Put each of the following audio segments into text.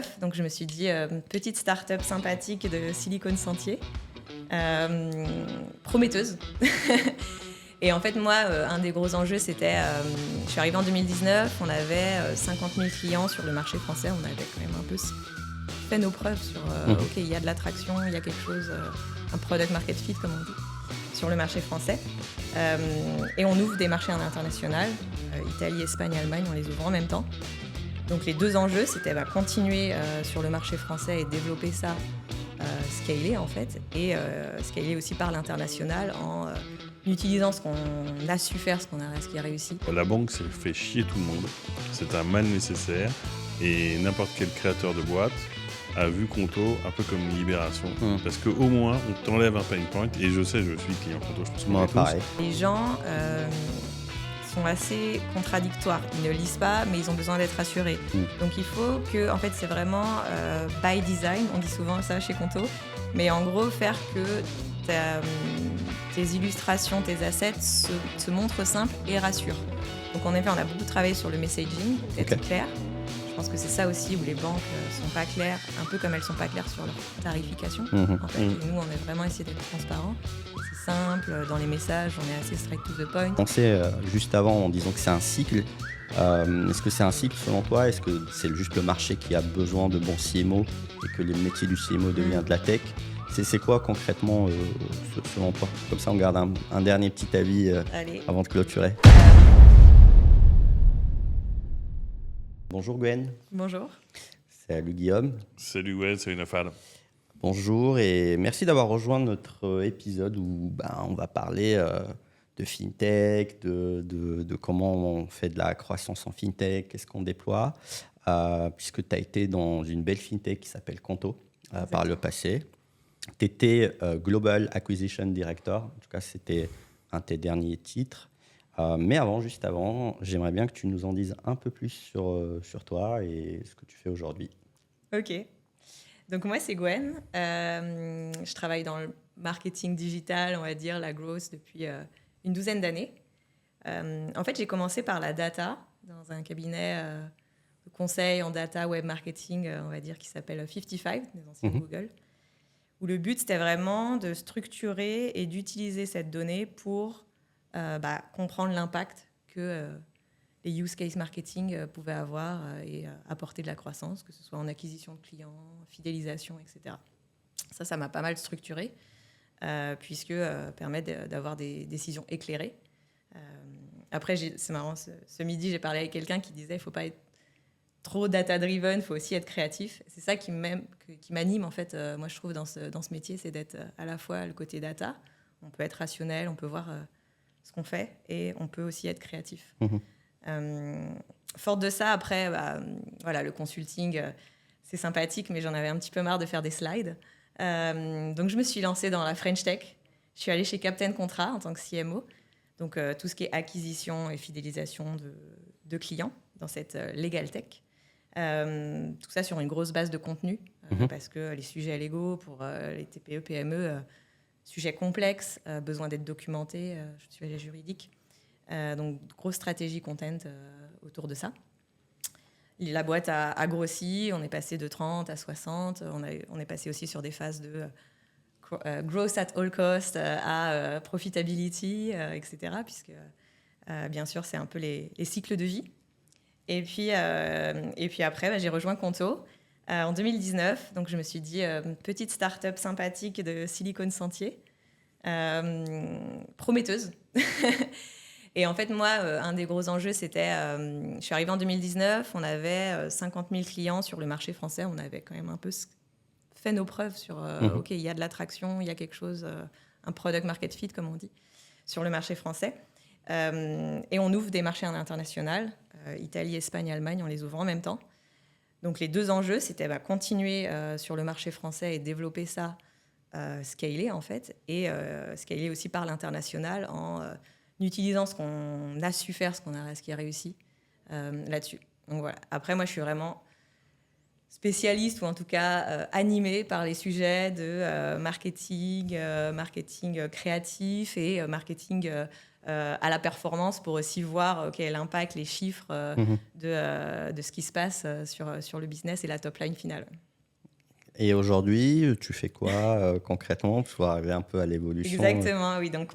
2019, donc je me suis dit petite start-up sympathique de Silicon Sentier, prometteuse. Et en fait, moi, un des gros enjeux, c'était, je suis arrivée en 2019, on avait 50 000 clients sur le marché français, on avait quand même un peu fait nos preuves sur, ok, il y a de l'attraction, il y a quelque chose, un product market fit, comme on dit, sur le marché français. Et on ouvre des marchés à l'international, Italie, Espagne, Allemagne, on les ouvre en même temps. Donc les deux enjeux, c'était continuer sur le marché français et développer ça, scaler en fait, et scaler aussi par l'international en utilisant ce qu'on a su faire, ce qui a réussi. La banque s'est fait chier tout le monde, c'est un mal nécessaire, et n'importe quel créateur de boîte a vu Conto un peu comme une libération, parce qu'au moins on t'enlève un pain point, et je sais, je suis client Conto, je pense qu'on est pareil. Les gens sont assez contradictoires, ils ne lisent pas, mais ils ont besoin d'être rassurés. Donc il faut que, en fait, c'est vraiment by design, on dit souvent ça chez Conto, mais en gros faire que tes illustrations, tes assets se montrent simples et rassurent. Donc en effet, on a beaucoup travaillé sur le messaging, être clair. Je pense que c'est ça aussi où les banques sont pas claires, un peu comme elles sont pas claires sur leur tarification. En fait, et nous, on a vraiment essayé d'être transparents. C'est simple, dans les messages, on est assez straight to the point. On pensait juste avant en disant que c'est un cycle. Est-ce que c'est un cycle selon toi ? Est-ce que c'est juste le marché qui a besoin de bons CMO et que le métier du CMO devient de la tech ? C'est quoi concrètement selon toi ? Comme ça, on garde un dernier petit avis avant de clôturer. Bonjour Gwen. Bonjour. Salut Guillaume. Salut Gwen, salut Nafal. Bonjour et merci d'avoir rejoint notre épisode où on va parler de FinTech, de comment on fait de la croissance en FinTech, qu'est-ce qu'on déploie, puisque tu as été dans une belle FinTech qui s'appelle Conto par le passé. Tu étais Global Acquisition Director, en tout cas c'était un de tes derniers titres. Mais juste avant, j'aimerais bien que tu nous en dises un peu plus sur toi et ce que tu fais aujourd'hui. Ok. Donc moi, c'est Gwen. Je travaille dans le marketing digital, on va dire, la growth depuis une douzaine d'années. En fait, j'ai commencé par la data dans un cabinet de conseil en data web marketing, on va dire, qui s'appelle 55, des anciens Google, où le but, c'était vraiment de structurer et d'utiliser cette donnée pour comprendre l'impact que les use case marketing pouvaient avoir et apporter de la croissance, que ce soit en acquisition de clients, fidélisation, etc. Ça m'a pas mal structuré, puisque permet d'avoir des décisions éclairées. Après, c'est marrant, ce midi, j'ai parlé avec quelqu'un qui disait qu'il ne faut pas être trop data-driven, il faut aussi être créatif. C'est ça qui m'anime, en fait, moi, je trouve, dans ce métier, c'est d'être à la fois le côté data. On peut être rationnel, on peut voir ce qu'on fait, et on peut aussi être créatif. Fort de ça, après, le consulting, c'est sympathique, mais j'en avais un petit peu marre de faire des slides. Donc, je me suis lancée dans la French Tech. Je suis allée chez Captain Contrat en tant que CMO. Donc, tout ce qui est acquisition et fidélisation de clients dans cette legal tech. Tout ça sur une grosse base de contenu, parce que les sujets légaux pour les TPE, PME, sujets complexes, besoin d'être documentés, sujets juridiques. Donc, grosse stratégie content autour de ça. La boîte a grossi, on est passé de 30 à 60, on est passé aussi sur des phases de growth at all cost à profitability, etc. Puisque, bien sûr, c'est un peu les cycles de vie. Et puis après, j'ai rejoint Conto en 2019. Donc, je me suis dit, petite start-up sympathique de Silicon Sentier, prometteuse. Et en fait, moi, un des gros enjeux, c'était... je suis arrivée en 2019, on avait 50 000 clients sur le marché français. On avait quand même un peu fait nos preuves sur... OK, il y a de l'attraction, il y a quelque chose, un product market fit, comme on dit, sur le marché français. Et on ouvre des marchés à l'international, Italie, Espagne, Allemagne, on les ouvre en même temps. Donc les deux enjeux, c'était continuer sur le marché français et développer ça, scaler en fait, et scaler aussi par l'international en... utilisant ce qu'on a su faire, ce qui a réussi là-dessus. Donc voilà. Après, moi, je suis vraiment spécialiste, ou en tout cas animée par les sujets de marketing créatif et marketing à la performance pour aussi voir l'impact, les chiffres de ce qui se passe sur le business et la top line finale. Et aujourd'hui, tu fais quoi concrètement pour arriver un peu à l'évolution? Exactement, oui. Donc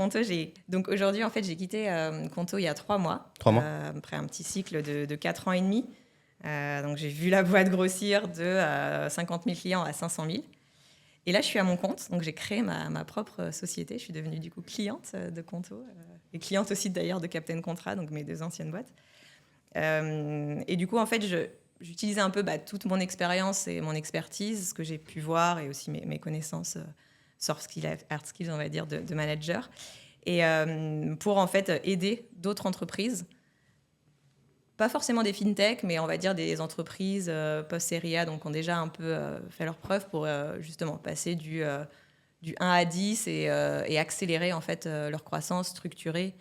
aujourd'hui, en fait, j'ai quitté Conto il y a 3 mois. 3 mois. Après un petit cycle de 4 ans et demi. Donc j'ai vu la boîte grossir de 50 000 clients à 500 000. Et là, je suis à mon compte. Donc j'ai créé ma propre société. Je suis devenue du coup cliente de Conto et cliente aussi d'ailleurs de Captain Contrat, donc mes 2 anciennes boîtes. Et du coup, en fait, j'utilisais un peu toute mon expérience et mon expertise, ce que j'ai pu voir et aussi mes connaissances soft skills, hard skills, on va dire, de manager. Et pour en fait aider d'autres entreprises, pas forcément des fintech, mais on va dire des entreprises post-série A, donc ont déjà un peu fait leurs preuves pour justement passer du 1 à 10 et accélérer en fait leur croissance, structurer,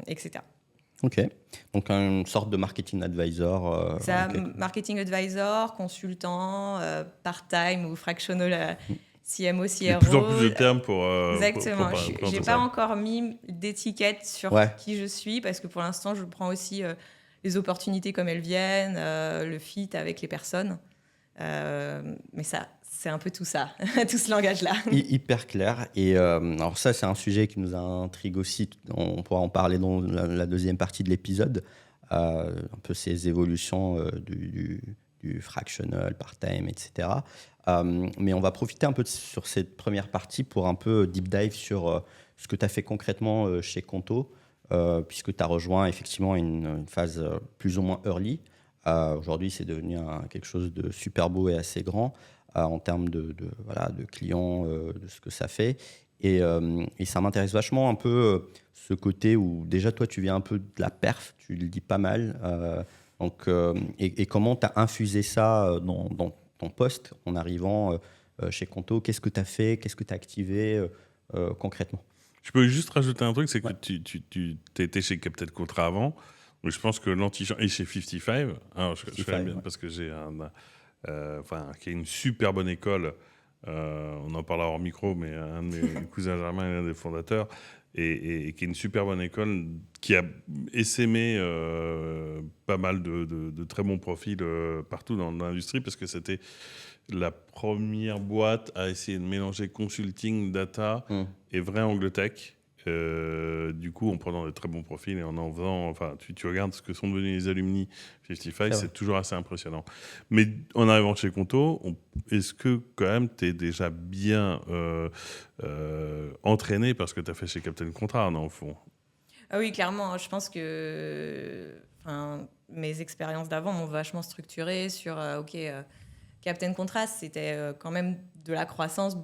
etc. Ok, donc une sorte de marketing advisor. Okay. Marketing advisor, consultant, part-time ou fractional CMO, CRO. Il y a de plus en plus de termes pour... Exactement, je n'ai pas encore mis d'étiquette sur qui je suis parce que pour l'instant, je prends aussi les opportunités comme elles viennent, le fit avec les personnes. Mais ça, c'est un peu tout ça, tout ce langage-là. Hyper clair. Et alors ça, c'est un sujet qui nous intrigue aussi. On pourra en parler dans la deuxième partie de l'épisode. Un peu ces évolutions du fractional, part-time, etc. Mais on va profiter un peu sur cette première partie pour un peu deep dive sur ce que tu as fait concrètement chez Conto, puisque tu as rejoint effectivement une phase plus ou moins early. Aujourd'hui, c'est devenu quelque chose de super beau et assez grand. En termes de clients, de ce que ça fait. Et ça m'intéresse vachement un peu ce côté où déjà toi tu viens un peu de la perf, tu le dis pas mal. Et comment tu as infusé ça dans ton poste en arrivant chez Conto? Qu'est-ce que tu as fait? Qu'est-ce que tu as activé concrètement? Je peux juste rajouter un truc, c'est que tu étais chez Captain Contrat avant. Mais je pense que l'antichambre... Et chez 55. Alors je fais bien parce que j'ai qui est une super bonne école. On en parlera hors micro, mais un de mes cousins germains est l'un des fondateurs, et qui est une super bonne école qui a essaimé pas mal de très bons profils partout dans l'industrie, parce que c'était la première boîte à essayer de mélanger consulting, data et vrai anglo-tech. Du coup, en prenant de très bons profils et en faisant... Enfin, tu regardes ce que sont devenus les alumni 55, c'est toujours assez impressionnant. Mais en arrivant chez Conto, est-ce que quand même tu es déjà bien entraîné parce que tu as fait chez Captain Contrat, non, au fond? Ah oui, clairement. Je pense que mes expériences d'avant m'ont vachement structuré sur Captain Contrat, c'était quand même de la croissance,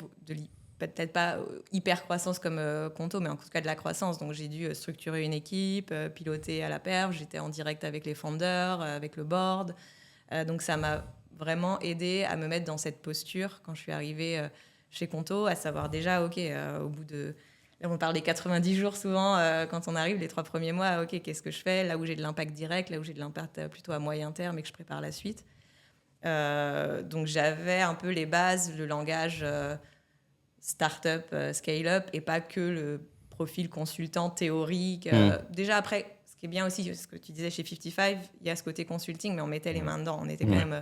peut-être pas hyper croissance comme Conto, mais en tout cas de la croissance. Donc j'ai dû structurer une équipe, piloter à la perf. J'étais en direct avec les founders, avec le board. Donc ça m'a vraiment aidé à me mettre dans cette posture quand je suis arrivée chez Conto, à savoir déjà, au bout de... Là, on parle des 90 jours souvent quand on arrive, les 3 premiers mois, qu'est-ce que je fais? Là où j'ai de l'impact direct, là où j'ai de l'impact plutôt à moyen terme et que je prépare la suite. Donc j'avais un peu les bases, le langage... start-up, scale-up, et pas que le profil consultant théorique. Déjà, après, ce qui est bien aussi, ce que tu disais chez 55, il y a ce côté consulting, mais on mettait les mains dedans. On était quand même...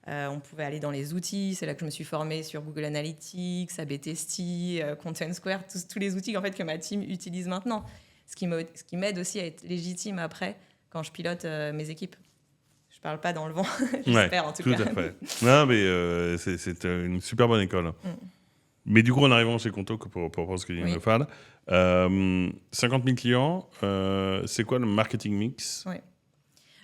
on pouvait aller dans les outils. C'est là que je me suis formée sur Google Analytics, A/B Testy, Content Square, tous les outils en fait, que ma team utilise maintenant. Ce qui m'aide aussi à être légitime après, quand je pilote mes équipes. Je parle pas dans le vent, j'espère en tout cas. Tout à fait. Non, mais c'est une super bonne école. Mais du coup, en arrivant chez Conto, pour ce que dit Nofal, 50 000 clients, c'est quoi le marketing mix? Oui.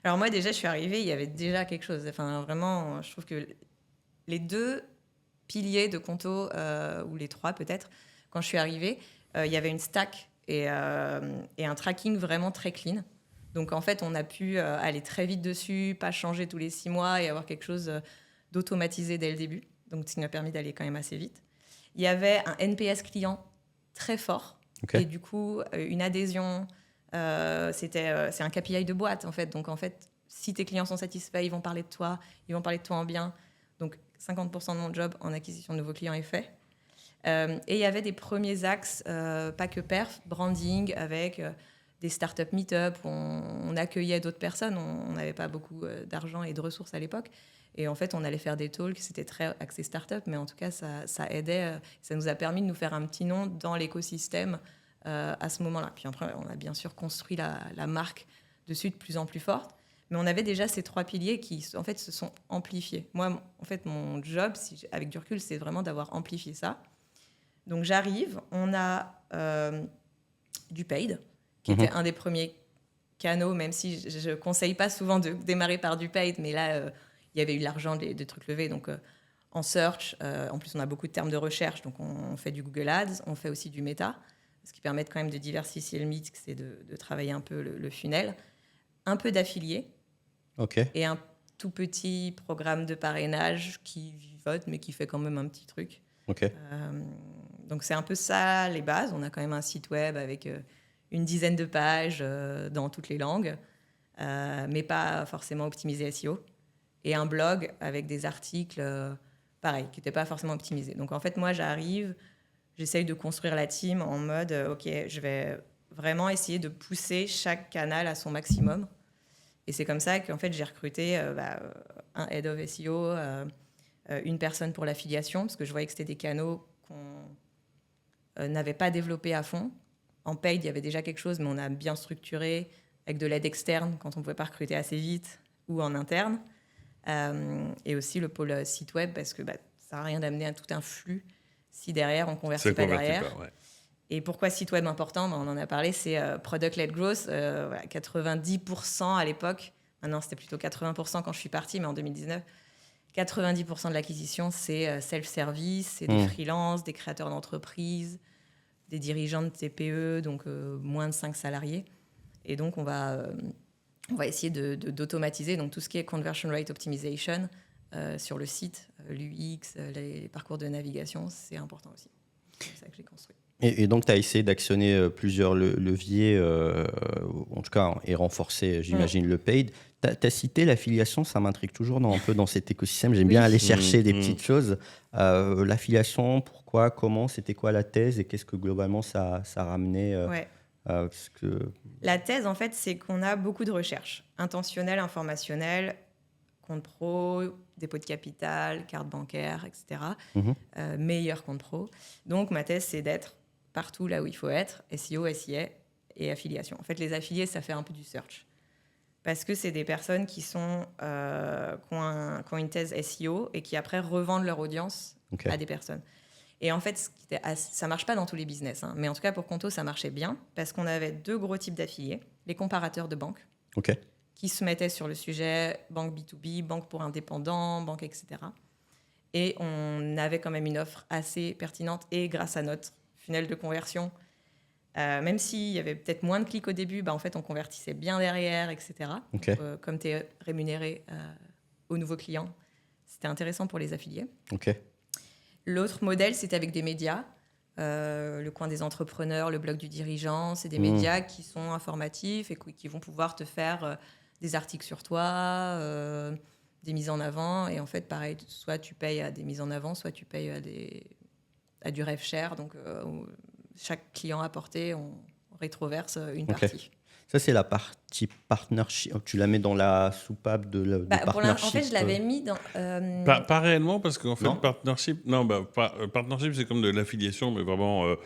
Alors moi, déjà, je suis arrivée, il y avait déjà quelque chose. Enfin, vraiment, je trouve que les 2 piliers de Conto, ou les 3 peut-être, quand je suis arrivée, il y avait une stack et un tracking vraiment très clean. Donc en fait, on a pu aller très vite dessus, pas changer tous les 6 mois et avoir quelque chose d'automatisé dès le début. Donc ce qui m'a permis d'aller quand même assez vite. Il y avait un NPS client très fort. Et du coup, une adhésion, c'est un KPI de boîte, en fait. Donc, en fait, si tes clients sont satisfaits, ils vont parler de toi en bien. Donc, 50% de mon job en acquisition de nouveaux clients est fait. Et il y avait des premiers axes, pas que perf, branding, avec des startup meet-up où on accueillait d'autres personnes. On n'avait pas beaucoup d'argent et de ressources à l'époque. Et en fait, on allait faire des talks, c'était très axé startup, mais en tout cas, ça aidait. Ça nous a permis de nous faire un petit nom dans l'écosystème à ce moment-là. Puis après, on a bien sûr construit la marque dessus de plus en plus forte. Mais on avait déjà ces 3 piliers qui, en fait, se sont amplifiés. Moi, en fait, mon job, avec du recul, c'est vraiment d'avoir amplifié ça. Donc, j'arrive, on a du paid, qui était un des premiers canaux, même si je ne conseille pas souvent de démarrer par du paid, mais là, il y avait eu l'argent des trucs levés. Donc, en search, en plus, on a beaucoup de termes de recherche, donc on fait du Google Ads, on fait aussi du Meta, ce qui permet quand même de diversifier le mix et de travailler un peu le funnel. Un peu d'affiliés. Et un tout petit programme de parrainage qui vivote, mais qui fait quand même un petit truc. Donc, c'est un peu ça, les bases. On a quand même un site web avec une dizaine de pages dans toutes les langues, mais pas forcément optimisé SEO. Et un blog avec des articles, pareil, qui n'étaient pas forcément optimisés. Donc, en fait, moi, j'arrive, j'essaye de construire la team en mode, OK, je vais vraiment essayer de pousser chaque canal à son maximum. Et c'est comme ça qu'en fait, j'ai recruté un head of SEO, une personne pour l'affiliation, parce que je voyais que c'était des canaux qu'on n'avait pas développés à fond. En paid, il y avait déjà quelque chose, mais on a bien structuré avec de l'aide externe quand on ne pouvait pas recruter assez vite ou en interne. Et aussi le pôle site web, parce que ça ne sert à rien d'amener à tout un flux si derrière, on ne convertit pas derrière. Ouais. Et pourquoi site web important ? On en a parlé, c'est product-led growth. 90% à l'époque. Maintenant, c'était plutôt 80% quand je suis partie, mais en 2019, 90% de l'acquisition, c'est self-service, c'est des freelances, des créateurs d'entreprises, des dirigeants de TPE, donc moins de 5 salariés. Et donc, on va essayer d'automatiser donc, tout ce qui est conversion rate optimization sur le site, l'UX, les parcours de navigation, c'est important aussi. C'est ça que j'ai construit. Et donc, tu as essayé d'actionner plusieurs leviers, en tout cas, et renforcer, j'imagine, le paid. Tu as cité l'affiliation, ça m'intrigue toujours un peu dans cet écosystème. J'aime bien aller chercher des petites choses. L'affiliation, pourquoi, comment, c'était quoi la thèse et qu'est-ce que globalement ça ramenait parce que... La thèse, en fait, c'est qu'on a beaucoup de recherches intentionnelles, informationnelles, compte pro, dépôt de capital, carte bancaire, etc. Meilleur compte pro. Donc, ma thèse, c'est d'être partout là où il faut être, SEO, SIA et affiliation. En fait, les affiliés, ça fait un peu du search. Parce que c'est des personnes qui ont une thèse SEO et qui après revendent leur audience à des personnes. Et en fait, ça ne marche pas dans tous les business. Mais en tout cas, pour Conto, ça marchait bien parce qu'on avait 2 gros types d'affiliés. Les comparateurs de banques qui se mettaient sur le sujet banque B2B, banque pour indépendants, banque, etc. Et on avait quand même une offre assez pertinente et grâce à notre funnel de conversion, même s'il y avait peut-être moins de clics au début, en fait, on convertissait bien derrière, etc. Donc, comme tu es rémunéré aux nouveaux clients, c'était intéressant pour les affiliés. L'autre modèle, c'était avec des médias. Le coin des entrepreneurs, le blog du dirigeant, c'est des médias qui sont informatifs et qui vont pouvoir te faire des articles sur toi, des mises en avant. Et en fait, pareil, soit tu payes à des mises en avant, soit tu payes à du rev share. Donc, chaque client apporté, on rétroverse une partie. Ça, c'est la partie partnership. Tu la mets dans la soupape de partnership. En fait, je l'avais mis dans... Pas réellement, parce qu'en fait, partnership... Non, partnership, c'est comme de l'affiliation, mais vraiment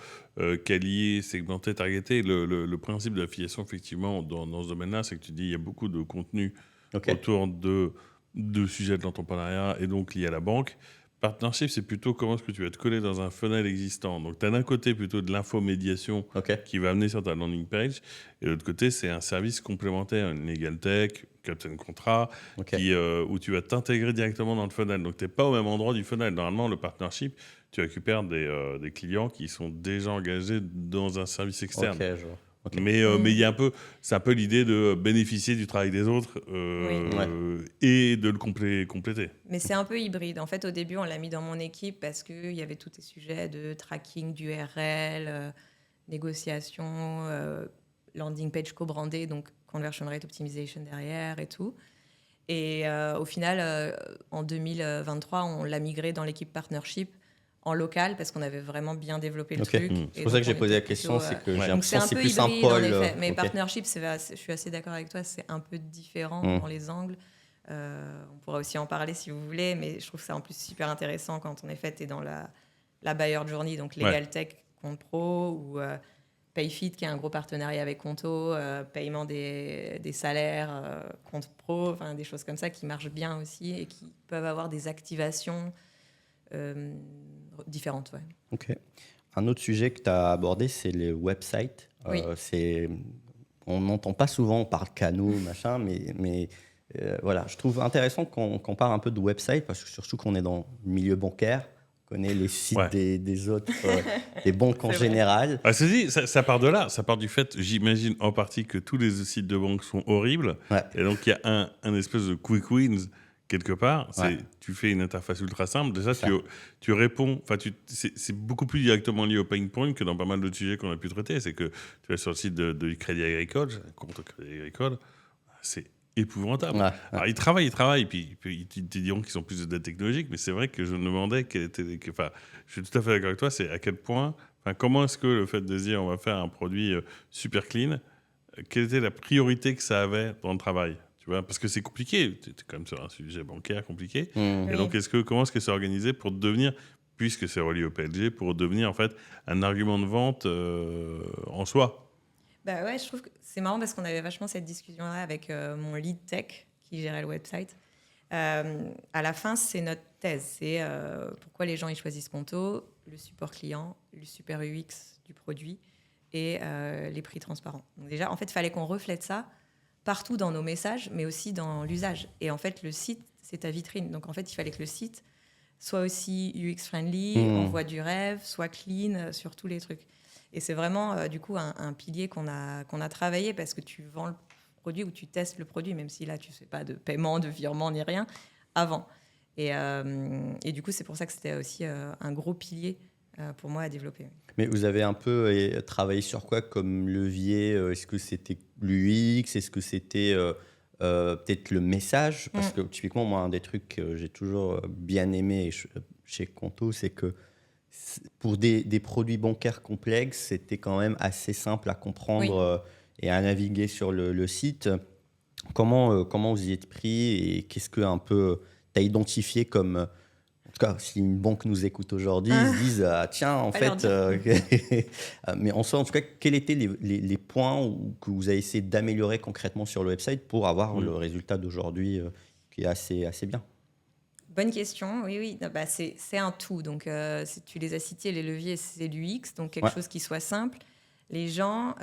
qualifié, segmenté, targeté. Le principe de l'affiliation, effectivement, dans ce domaine-là, c'est que tu dis il y a beaucoup de contenu autour de sujets de l'entrepreneuriat et donc liés à la banque. Partnership, c'est plutôt comment est-ce que tu vas te coller dans un funnel existant. Donc, tu as d'un côté plutôt de l'infomédiation qui va amener sur ta landing page, et de l'autre côté, c'est un service complémentaire, une legal tech, Captain Contrat, où tu vas t'intégrer directement dans le funnel. Donc, tu n'es pas au même endroit du funnel. Normalement, le partnership, tu récupères des clients qui sont déjà engagés dans un service externe. Je vois. Mais il y a c'est un peu l'idée de bénéficier du travail des autres et de le compléter. Mais c'est un peu hybride. En fait, au début, on l'a mis dans mon équipe parce qu'il y avait tous ces sujets de tracking d'URL, négociation, landing page co-brandée, donc conversion rate optimization derrière et tout. Et au final, en 2023, on l'a migré dans l'équipe partnership en local parce qu'on avait vraiment bien développé le Ok. truc. C'est Et pour ça que donc, j'ai on posé la était question, plutôt, c'est que j'ai ouais. donc c'est l'impression un que c'est peu plus un hybride en pôle. effet. Mais Ok. partnership, je suis assez d'accord avec toi, c'est un peu différent dans les angles. On pourra aussi en parler si vous voulez, mais je trouve ça en plus super intéressant quand en effet tu es dans la buyer journey, donc Legal Tech, Compte Pro ou Payfit qui a un gros partenariat avec Conto, paiement des salaires, Compte Pro, enfin des choses comme ça qui marchent bien aussi et qui peuvent avoir des activations différentes. Ouais. Ok. Un autre sujet que tu as abordé, c'est les websites. Oui. On n'entend pas souvent, on parle canaux, machin, mais voilà, je trouve intéressant qu'on parle un peu de website parce que surtout qu'on est dans le milieu bancaire, on connaît les sites des autres, des banques en général. Ah, ça part de là, ça part du fait, j'imagine en partie que tous les sites de banque sont horribles, et donc il y a un espèce de quick wins quelque part. Tu fais une interface ultra simple, déjà tu réponds, c'est beaucoup plus directement lié au pain point que dans pas mal d'autres sujets qu'on a pu traiter. C'est que tu vas sur le site du Crédit Agricole, j'ai un compte au Crédit Agricole, c'est épouvantable. Alors ils travaillent, puis ils te diront qu'ils sont plus de dette technologique, mais c'est vrai que je me demandais je suis tout à fait d'accord avec toi, c'est à quel point, comment est-ce que le fait de se dire on va faire un produit super clean, quelle était la priorité que ça avait dans le travail, tu vois, parce que c'est compliqué, tu es quand même sur un sujet bancaire compliqué, et donc comment est-ce que c'est organisé pour devenir, puisque c'est relié au PLG, pour devenir en fait un argument de vente en soi. Bah ouais, je trouve que c'est marrant parce qu'on avait vachement cette discussion-là avec mon lead tech qui gérait le website. À la fin, c'est notre thèse. C'est pourquoi les gens ils choisissent Conto, le support client, le super UX du produit et les prix transparents. Donc déjà, en fait, il fallait qu'on reflète ça partout dans nos messages, mais aussi dans l'usage. Et en fait, le site, c'est ta vitrine. Donc en fait, il fallait que le site soit aussi UX-friendly, envoie du rêve, soit clean sur tous les trucs. Et c'est vraiment, du coup, un pilier qu'on a travaillé parce que tu vends le produit ou tu testes le produit, même si là, tu ne fais pas de paiement, de virement ni rien, avant. Et du coup, c'est pour ça que c'était aussi un gros pilier pour moi à développer. Mais vous avez un peu travaillé sur quoi comme levier? Est-ce que c'était l'UX? Est-ce que c'était peut-être le message? Parce que typiquement, moi, un des trucs que j'ai toujours bien aimé chez Conto, c'est que pour des produits bancaires complexes, c'était quand même assez simple à comprendre et à naviguer sur le site. Comment vous y êtes pris et qu'est-ce que un peu tu as identifié comme... En tout cas, si une banque nous écoute aujourd'hui, ils se disent tiens, en fait... mais en soi, en tout cas, quels étaient les points que vous avez essayé d'améliorer concrètement sur le website pour avoir le résultat d'aujourd'hui qui est assez bien? Bonne question, oui. Non, bah, c'est un tout. Donc, si tu les as cités, les leviers, c'est l'UX, donc quelque chose qui soit simple. Les gens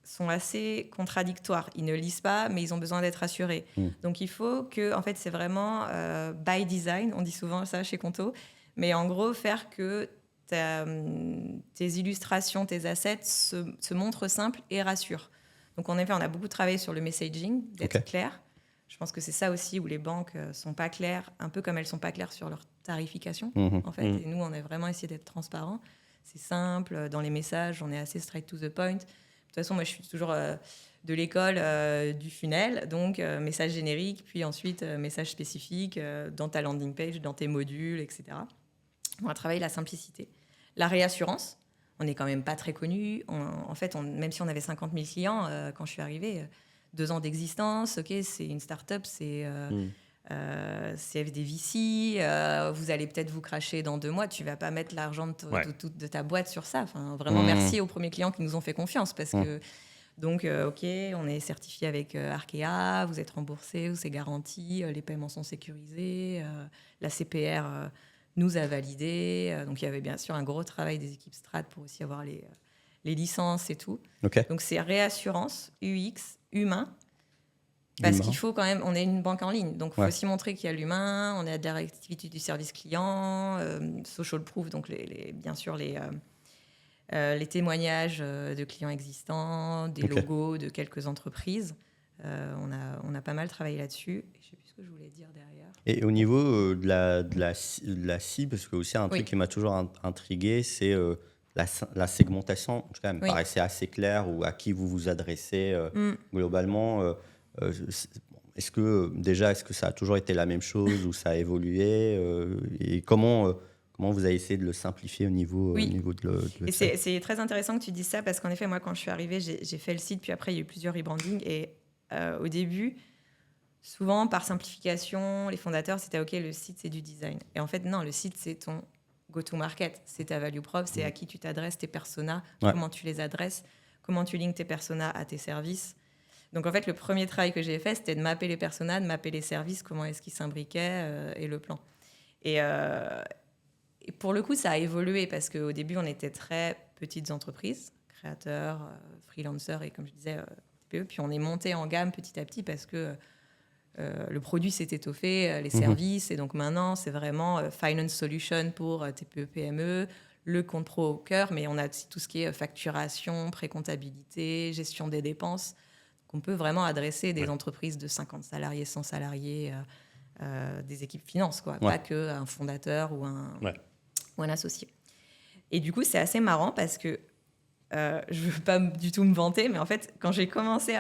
sont assez contradictoires. Ils ne lisent pas, mais ils ont besoin d'être rassurés. Donc, il faut que, en fait, c'est vraiment by design. On dit souvent ça chez Conto. Mais en gros, faire que tes illustrations, tes assets se montrent simples et rassurent. Donc, en effet, on a beaucoup travaillé sur le messaging, d'être clair. Je pense que c'est ça aussi où les banques sont pas claires, un peu comme elles sont pas claires sur leur tarification, en fait. Et nous, on a vraiment essayé d'être transparents. C'est simple, dans les messages, on est assez straight to the point. De toute façon, moi, je suis toujours de l'école du funnel, donc message générique, puis ensuite message spécifique dans ta landing page, dans tes modules, etc. On a travaillé la simplicité. La réassurance, on n'est quand même pas très connu. En fait, même si on avait 50 000 clients, quand je suis arrivée... 2 ans d'existence, c'est une start-up, c'est des VC, vous allez peut-être vous cracher dans 2 mois, tu ne vas pas mettre l'argent de ta boîte sur ça. Enfin, vraiment, merci aux premiers clients qui nous ont fait confiance. Parce que, donc, on est certifié avec Arkea, vous êtes remboursé, c'est garanti, les paiements sont sécurisés, la CPR nous a validé. Donc, il y avait bien sûr un gros travail des équipes strat pour aussi avoir les licences et tout. Donc, c'est réassurance, UX, humain, parce qu'il faut quand même, on est une banque en ligne, donc il faut aussi montrer qu'il y a l'humain, on a de la réactivité du service client, social proof, donc bien sûr les témoignages de clients existants, des logos de quelques entreprises. On a pas mal travaillé là-dessus. Je ne sais plus ce que je voulais dire derrière. Et au niveau de la cible, parce que aussi un truc qui m'a toujours intrigué, c'est... La segmentation, en tout cas, elle me paraissait assez claire, ou à qui vous vous adressez globalement. Est-ce que ça a toujours été la même chose ou ça a évolué et comment Comment vous avez essayé de le simplifier au niveau, Oui. au niveau de le Et fait. c'est très intéressant que tu dises ça parce qu'en effet, moi, quand je suis arrivée, j'ai fait le site, puis après, il y a eu plusieurs rebrandings. Et au début, souvent, par simplification, les fondateurs, c'était OK, le site, c'est du design. Et en fait, non, le site, c'est ton go-to-market. C'est ta value prop, c'est à qui tu t'adresses, tes personas, Ouais. comment tu les adresses, comment tu links tes personas à tes services. Donc, en fait, le premier travail que j'ai fait, c'était de mapper les personas, de mapper les services, comment est-ce qu'ils s'imbriquaient et le plan. Et pour le coup, ça a évolué parce qu'au début, on était très petites entreprises, créateurs, freelancers et comme je disais, TPE. Puis on est monté en gamme petit à petit parce que le produit s'est étoffé, les services. Et donc maintenant, c'est vraiment finance solution pour TPE, PME, le compte pro au cœur. Mais on a aussi tout ce qui est facturation, pré-comptabilité, gestion des dépenses. Donc on peut vraiment adresser des entreprises de 50 salariés, 100 salariés, des équipes finance, quoi. Pas qu'un fondateur ou un associé. Et du coup, c'est assez marrant parce que je ne veux pas du tout me vanter, mais en fait, quand j'ai commencé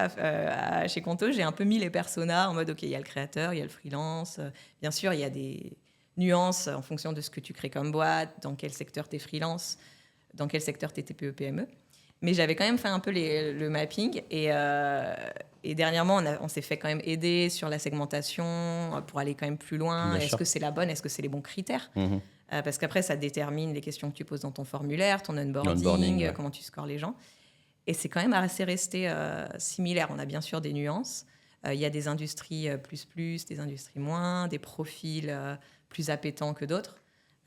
chez Conto, j'ai un peu mis les personas en mode, OK, il y a le créateur, il y a le freelance. Bien sûr, il y a des nuances en fonction de ce que tu crées comme boîte, dans quel secteur tu es freelance, dans quel secteur tu es TPE, PME. Mais j'avais quand même fait un peu le mapping. Et dernièrement, on s'est fait quand même aider sur la segmentation pour aller quand même plus loin. Est-ce que c'est la bonne? Est-ce que c'est les bons critères? Parce qu'après, ça détermine les questions que tu poses dans ton formulaire, ton onboarding, comment tu scores les gens. Et c'est quand même assez resté similaire. On a bien sûr des nuances. Il y a des industries plus, des industries moins, des profils plus appétants que d'autres.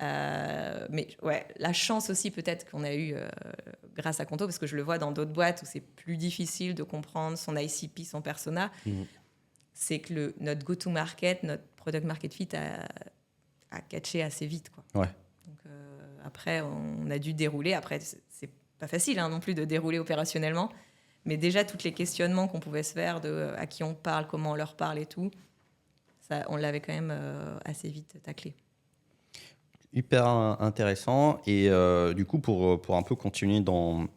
Mais ouais, la chance aussi peut-être qu'on a eu grâce à Conto, parce que je le vois dans d'autres boîtes où c'est plus difficile de comprendre son ICP, son persona, c'est que notre go-to-market, notre product market fit a catché assez vite, quoi. Ouais. Donc après, on a dû dérouler. Après, c'est pas facile non plus de dérouler opérationnellement, mais déjà tous les questionnements qu'on pouvait se faire de à qui on parle, comment on leur parle et tout, ça, on l'avait quand même assez vite taclé. Hyper intéressant. Et du coup, pour un peu continuer dans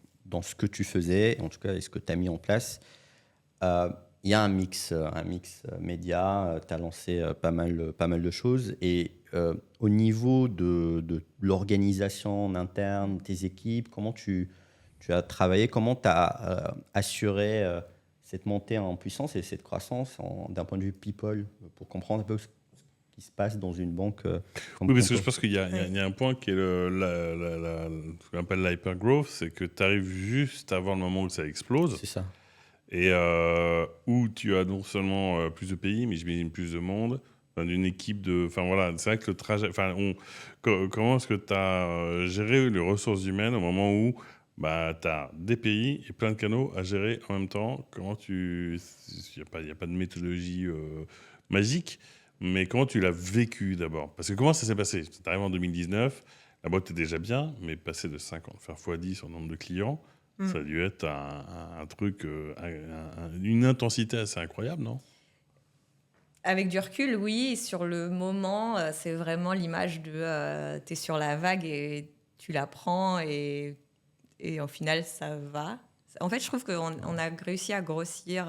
ce que tu faisais, en tout cas, et ce que tu as mis en place, il y a un mix média. Tu as lancé pas mal de choses. Et au niveau de l'organisation en interne, tes équipes, comment tu as travaillé, comment tu as assuré cette montée en puissance et cette croissance d'un point de vue people, pour comprendre un peu ce qui se passe dans une banque comme Oui, parce que Conto. je pense qu'il y a un point qui est ce qu'on appelle l'hypergrowth, c'est que tu arrives juste avant le moment où ça explose. C'est ça. Et où tu as non seulement plus de pays, mais j'imagine plus de monde, d'une équipe de... Enfin voilà, c'est vrai que le trajet... Enfin, comment est-ce que tu as géré les ressources humaines au moment où tu as des pays et plein de canaux à gérer en même temps? Comment tu... Il n'y a pas de méthodologie magique, mais comment tu l'as vécu d'abord? Parce que comment ça s'est passé? Tu arrives en 2019, la boîte est déjà bien, mais passer de 50, faire x10 en nombre de clients, ça a dû être un truc, une intensité assez incroyable, non? Avec du recul, oui. Et sur le moment, c'est vraiment l'image de tu es sur la vague et tu la prends et au final, ça va. En fait, je trouve qu'on a réussi à grossir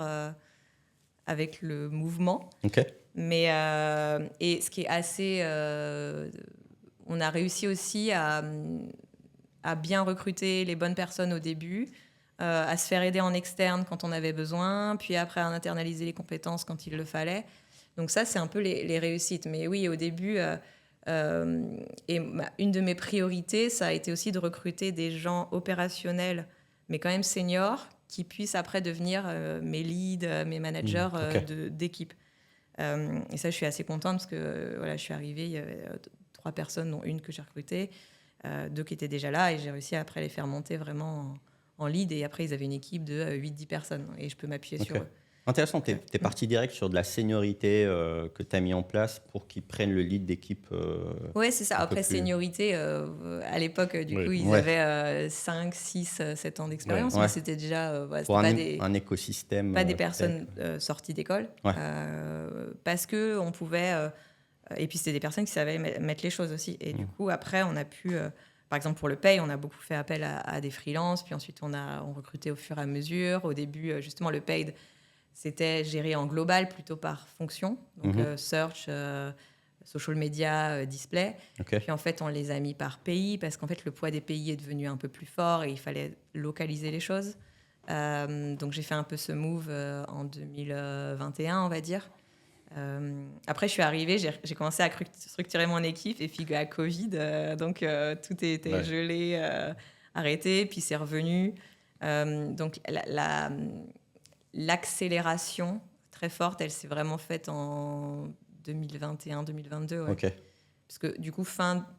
avec le mouvement. OK. Mais, et ce qui est assez... on a réussi aussi à bien recruter les bonnes personnes au début, à se faire aider en externe quand on avait besoin, puis après à internaliser les compétences quand il le fallait. Donc ça, c'est un peu les réussites. Mais oui, au début, une de mes priorités, ça a été aussi de recruter des gens opérationnels, mais quand même seniors, qui puissent après devenir mes leads, mes managers d'équipe. Et ça, je suis assez contente parce que voilà, je suis arrivée, il y avait 3 personnes, dont une que j'ai recrutée, 2 qui étaient déjà là, et j'ai réussi après les faire monter vraiment en lead. Et après, ils avaient une équipe de 8-10 personnes, et je peux m'appuyer sur eux. Intéressant, tu es parti direct sur de la seniorité que tu as mis en place pour qu'ils prennent le lead d'équipe. Oui, c'est ça. Après, seniorité, à l'époque, du coup, ils avaient 5, 6, 7 ans d'expérience, mais c'était déjà pour un écosystème. Pas des personnes sorties d'école, parce qu'on pouvait... et puis, c'était des personnes qui savaient mettre les choses aussi. Et du coup, après, on a pu... par exemple, pour le pay, on a beaucoup fait appel à des freelances, puis ensuite, on recrutait au fur et à mesure. Au début, justement, le paid... C'était géré en global plutôt par fonction, donc search, social media, display. Ok. Puis en fait, on les a mis par pays parce qu'en fait, le poids des pays est devenu un peu plus fort et il fallait localiser les choses. Donc j'ai fait un peu ce move en 2021, on va dire. Après, je suis arrivée, j'ai commencé à structurer mon équipe et puis la Covid, donc tout était gelé, arrêté, puis c'est revenu. Donc l'accélération très forte, elle s'est vraiment faite en 2021-2022. Ouais. Ok. Parce que du coup,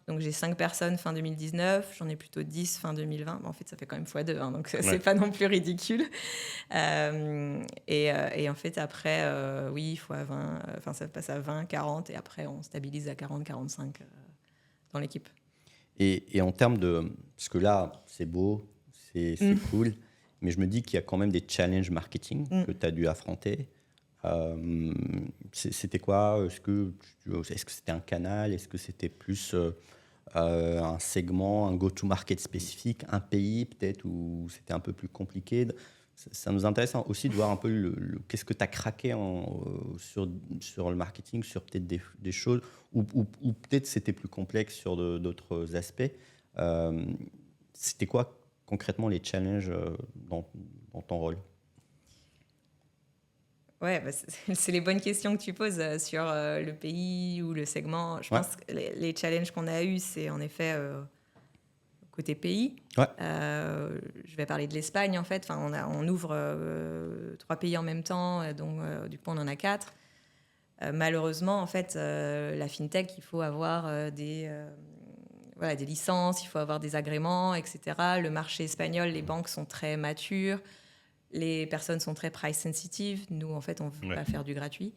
donc j'ai 5 personnes fin 2019, j'en ai plutôt 10 fin 2020. En fait, ça fait quand même x2, hein, donc c'est pas non plus ridicule. Et en fait, après, oui, fois 20, ça passe à 20, 40, et après, on stabilise à 40, 45 dans l'équipe. Et en termes de... Parce que là, c'est beau, c'est cool, mais je me dis qu'il y a quand même des challenges marketing que tu as dû affronter. C'était quoi? Est-ce que c'était un canal? Est-ce que c'était plus un segment, un go-to-market spécifique, un pays peut-être, où c'était un peu plus compliqué? Ça nous intéresse aussi de voir un peu qu'est-ce que tu as craqué sur le marketing, sur peut-être des choses, ou peut-être c'était plus complexe sur d'autres aspects. C'était quoi concrètement les challenges dans ton rôle? Ouais, c'est les bonnes questions que tu poses sur le pays ou le segment. Je pense que les challenges qu'on a eus, c'est en effet côté pays. Ouais. Je vais parler de l'Espagne, en fait. On ouvre 3 pays en même temps, donc du coup, on en a 4. Malheureusement, en fait, la fintech, il faut avoir des licences, il faut avoir des agréments, etc. Le marché espagnol, les banques sont très matures. Les personnes sont très price sensitive. Nous, en fait, on ne veut pas faire du gratuit.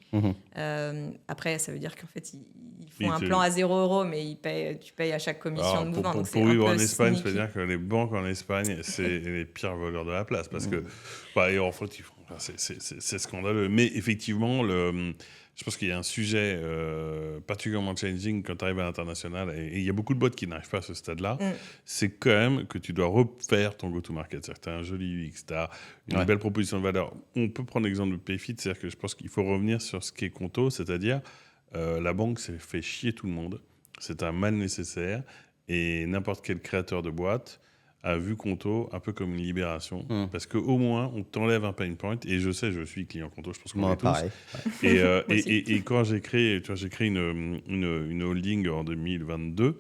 Après, ça veut dire qu'en fait, ils font un plan à 0 €, mais tu payes à chaque commission de mouvement. Pour vivre en Espagne, ça veut dire que les banques en Espagne, c'est les pires voleurs de la place. Parce que, en fait, c'est scandaleux. Mais effectivement, je pense qu'il y a un sujet particulièrement challenging quand tu arrives à l'international, et il y a beaucoup de boîtes qui n'arrivent pas à ce stade-là, c'est quand même que tu dois refaire ton go-to-market. C'est-à-dire que tu as un joli UX, tu as une belle proposition de valeur. On peut prendre l'exemple de Payfit, c'est-à-dire que je pense qu'il faut revenir sur ce qu'est Conto, c'est-à-dire la banque s'est fait chier tout le monde. C'est un mal nécessaire, et n'importe quel créateur de boîte a vu Conto un peu comme une libération, parce qu'au moins, on t'enlève un pain point, et je sais, je suis client Conto, je pense qu'on est tous. Pareil. Et quand j'ai créé une holding en 2022,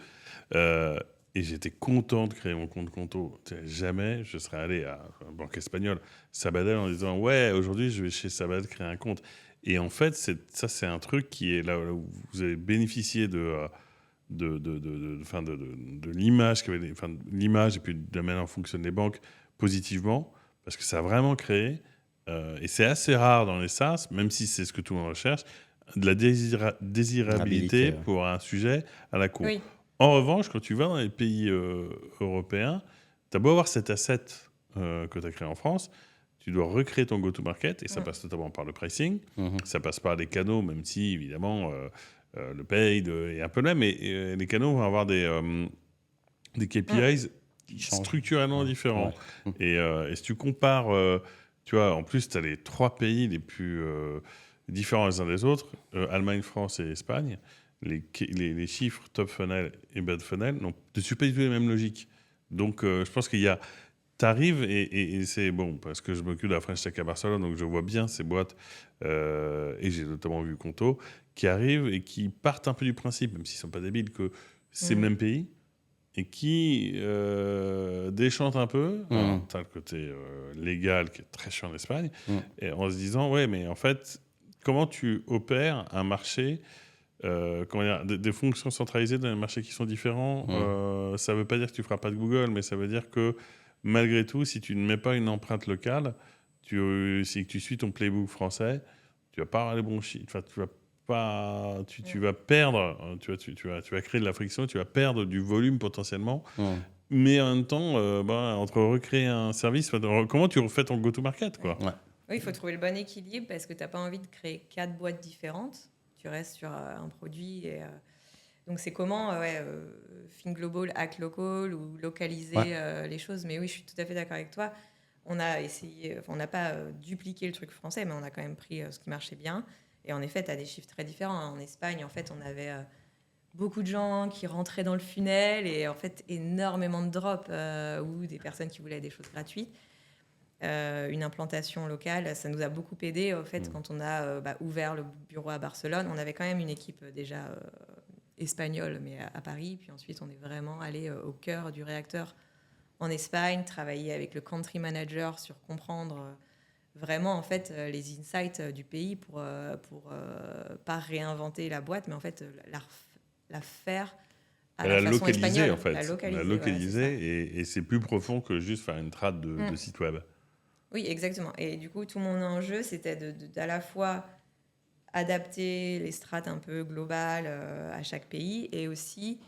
et j'étais content de créer mon compte Conto. Jamais je serais allé à la banque espagnole, Sabadell, en disant « Ouais, aujourd'hui, je vais chez Sabadell créer un compte ». Et en fait, c'est un truc qui est là où vous avez bénéficié de l'image, l'image et puis de la manière dont fonctionnent les banques positivement, parce que ça a vraiment créé, et c'est assez rare dans les SaaS, même si c'est ce que tout le monde recherche, de la désirabilité pour un sujet à la cour. Oui. En revanche, quand tu vas dans les pays européens, tu as beau avoir cet asset que tu as créé en France, tu dois recréer ton go-to-market, et ça passe notamment par le pricing, ça passe par les canaux, même si, évidemment, le paid est un peu là, mais les canaux vont avoir des KPIs structurellement différents. Et si tu compares, tu vois, en plus, tu as les 3 pays les plus différents les uns des autres, Allemagne, France et Espagne. Les chiffres top funnel et bad funnel ne suivent pas du tout les mêmes logiques. Donc, je pense qu'il y a... T'arrives, et c'est bon, parce que je m'occupe de la French Tech à Barcelone, donc je vois bien ces boîtes, et j'ai notamment vu Conto, qui arrivent et qui partent un peu du principe, même s'ils ne sont pas débiles, que c'est le même pays, et qui déchantent un peu. Tu as le côté légal qui est très chiant en Espagne, et en se disant, ouais, mais en fait, comment tu opères un marché, des fonctions centralisées dans des marchés qui sont différents, ça ne veut pas dire que tu ne feras pas de Google, mais ça veut dire que malgré tout, si tu ne mets pas une empreinte locale, si tu suis ton playbook français, tu vas pas avoir les bons chiffres. Enfin, tu vas perdre, tu vas créer de la friction, tu vas perdre du volume potentiellement. Mais en même temps, entre recréer un service, comment tu refais ton go-to-market, quoi. Oui, il faut trouver le bon équilibre parce que tu n'as pas envie de créer 4 boîtes différentes. Tu restes sur un produit et... Donc, c'est comment Think Global, Act Local, ou localiser les choses. Mais oui, je suis tout à fait d'accord avec toi. On a essayé, on n'a pas dupliqué le truc français, mais on a quand même pris ce qui marchait bien. Et en effet, tu as des chiffres très différents. En Espagne, en fait, on avait beaucoup de gens qui rentraient dans le funnel et en fait, énormément de drops ou des personnes qui voulaient des choses gratuites. Une implantation locale, ça nous a beaucoup aidé. En fait, quand on a ouvert le bureau à Barcelone, on avait quand même une équipe déjà espagnole, mais à Paris. Puis ensuite, on est vraiment allé au cœur du réacteur en Espagne, travailler avec le country manager sur comprendre vraiment en fait les insights du pays pour pas réinventer la boîte, mais en fait la faire à la façon espagnole. En fait. La La localiser, localiser et c'est plus profond que juste faire une trad de site web. Oui, exactement. Et du coup, tout mon enjeu, c'était d'à la fois adapter les strates un peu globales à chaque pays et aussi,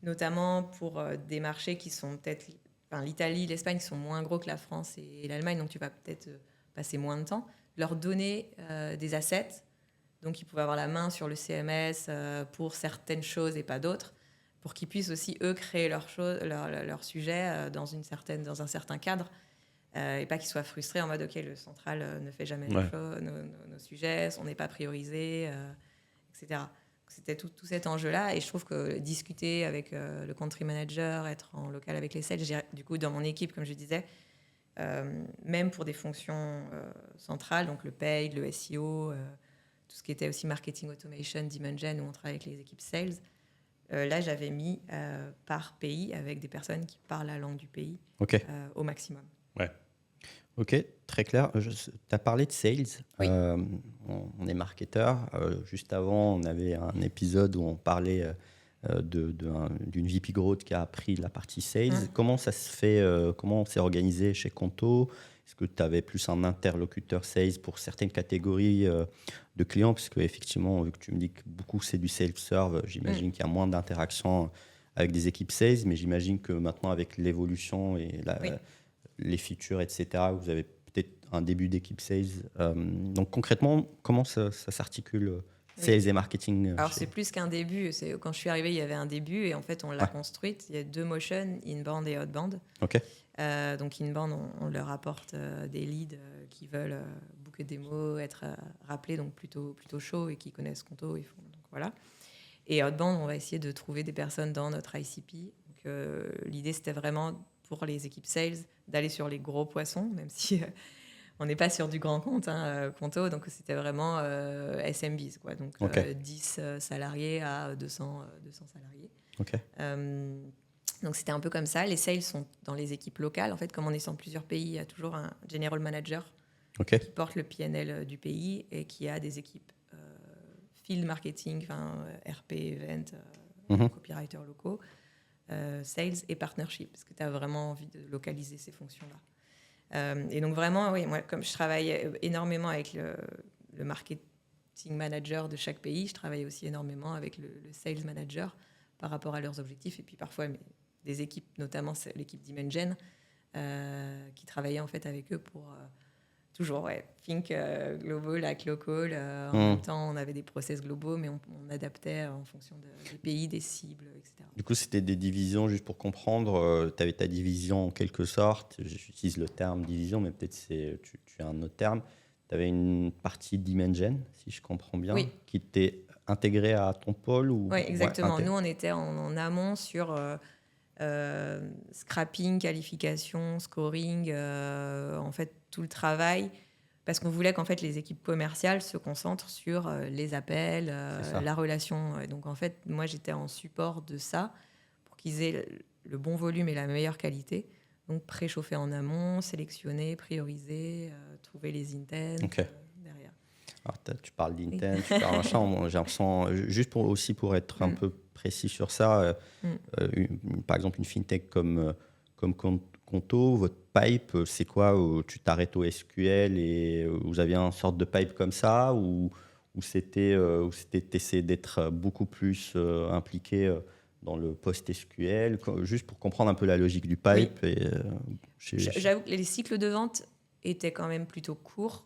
notamment pour des marchés qui sont peut-être... Enfin, l'Italie, l'Espagne sont moins gros que la France et l'Allemagne, donc tu vas peut-être passer moins de temps, leur donner des assets. Donc, ils pouvaient avoir la main sur le CMS pour certaines choses et pas d'autres, pour qu'ils puissent aussi, eux, créer leur sujet dans un certain cadre. Et pas qu'ils soient frustrés en mode ok, le central ne fait jamais nos sujets, on n'est pas priorisé, etc. Donc, c'était tout cet enjeu-là et je trouve que discuter avec le country manager, être en local avec les sales, du coup dans mon équipe comme je disais, même pour des fonctions centrales, donc le paid, le SEO, tout ce qui était aussi marketing automation, demand gen où on travaille avec les équipes sales. Là, j'avais mis par pays avec des personnes qui parlent la langue du pays au maximum. Ouais. Ok, très clair. Tu as parlé de sales. Oui. On est marketeur. Juste avant, on avait un épisode où on parlait d'une VP Growth qui a pris la partie sales. Comment ça se fait comment c'est organisé chez Conto? Est-ce que tu avais plus un interlocuteur sales pour certaines catégories de clients? Parce que effectivement, vu que tu me dis que beaucoup c'est du self-serve, j'imagine qu'il y a moins d'interaction avec des équipes sales, mais j'imagine que maintenant avec l'évolution et les features, etc., vous avez peut-être un début d'équipe sales. Donc concrètement, comment ça s'articule sales et marketing Alors c'est plus qu'un début. Quand je suis arrivée, il y avait un début et en fait on l'a construite. Il y a 2 motions, inbound et outbound. Ok. Donc inbound, on leur apporte des leads qui veulent booker des démos, être rappelés, donc plutôt chaud et qui connaissent Conto. Donc voilà. Et outbound, on va essayer de trouver des personnes dans notre ICP. Donc l'idée c'était vraiment pour les équipes sales d'aller sur les gros poissons, même si on n'est pas sur du grand compte, Conto, donc c'était vraiment SMBs, quoi, donc 10 salariés à 200 salariés. Okay. Donc c'était un peu comme ça. Les sales sont dans les équipes locales. En fait, comme on est sur plusieurs pays, il y a toujours un general manager qui porte le PNL du pays et qui a des équipes field marketing, RP, event, copywriters locaux, sales et partnership, parce que tu as vraiment envie de localiser ces fonctions-là. Et donc vraiment, oui, moi, comme je travaille énormément avec le marketing manager de chaque pays, je travaille aussi énormément avec le sales manager par rapport à leurs objectifs. Et puis parfois, des équipes, notamment l'équipe d'Imengen, qui travaillait en fait avec eux pour toujours think global, like local. En même temps, on avait des process globaux, mais on adaptait en fonction des pays, des cibles, etc. Du coup, c'était des divisions, juste pour comprendre. Tu avais ta division en quelque sorte. J'utilise le terme division, mais peut-être tu as un autre terme. Tu avais une partie d'Imengen, si je comprends bien, qui était intégrée à ton pôle ou... Oui, exactement. Nous, on était en amont sur scrapping, qualification, scoring, en fait, tout le travail, parce qu'on voulait qu'en fait, les équipes commerciales se concentrent sur les appels, la relation. Et donc, en fait, moi, j'étais en support de ça pour qu'ils aient le bon volume et la meilleure qualité. Donc, préchauffer en amont, sélectionner, prioriser, trouver les intents derrière. Alors, tu parles d'intent, tu parles machin. J'ai l'impression, juste pour être un peu précis sur ça, par exemple, une fintech comme Conto, votre pipe, c'est quoi? Tu t'arrêtes au SQL et vous aviez une sorte de pipe comme ça ou c'était t'essayer d'être beaucoup plus impliqué dans le post-SQL, juste pour comprendre un peu la logique du pipe. J'avoue que les cycles de vente étaient quand même plutôt courts.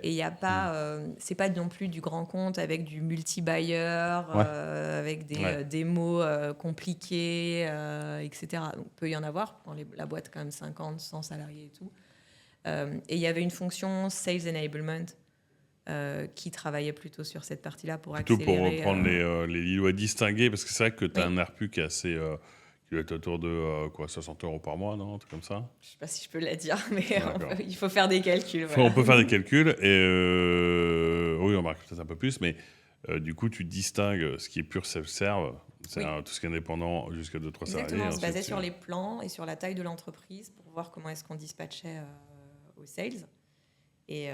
Et il y a pas, c'est pas non plus du grand compte avec du multi-buyer, avec des démos compliquées, etc. Donc, peut y en avoir dans la boîte quand même 50, 100 salariés et tout. Et il y avait une fonction sales enablement qui travaillaient plutôt sur cette partie-là pour Plutôt pour accélérer. reprendre les Lillois distingués, parce que c'est vrai que tu as Oui. un ARPU qui est assez... qui doit être autour de 60 € par mois, non? Un truc comme ça. Je ne sais pas si je peux la dire, mais D'accord. il faut faire des calculs. On peut faire des calculs. Et oui, on marque peut-être un peu plus, mais du coup, tu distingues ce qui est pur self-serve, c'est Oui. tout ce qui est indépendant jusqu'à 2-3 salariés. Exactement, on se ensuite, basait sur les plans et sur la taille de l'entreprise pour voir comment est-ce qu'on dispatchait aux sales. Et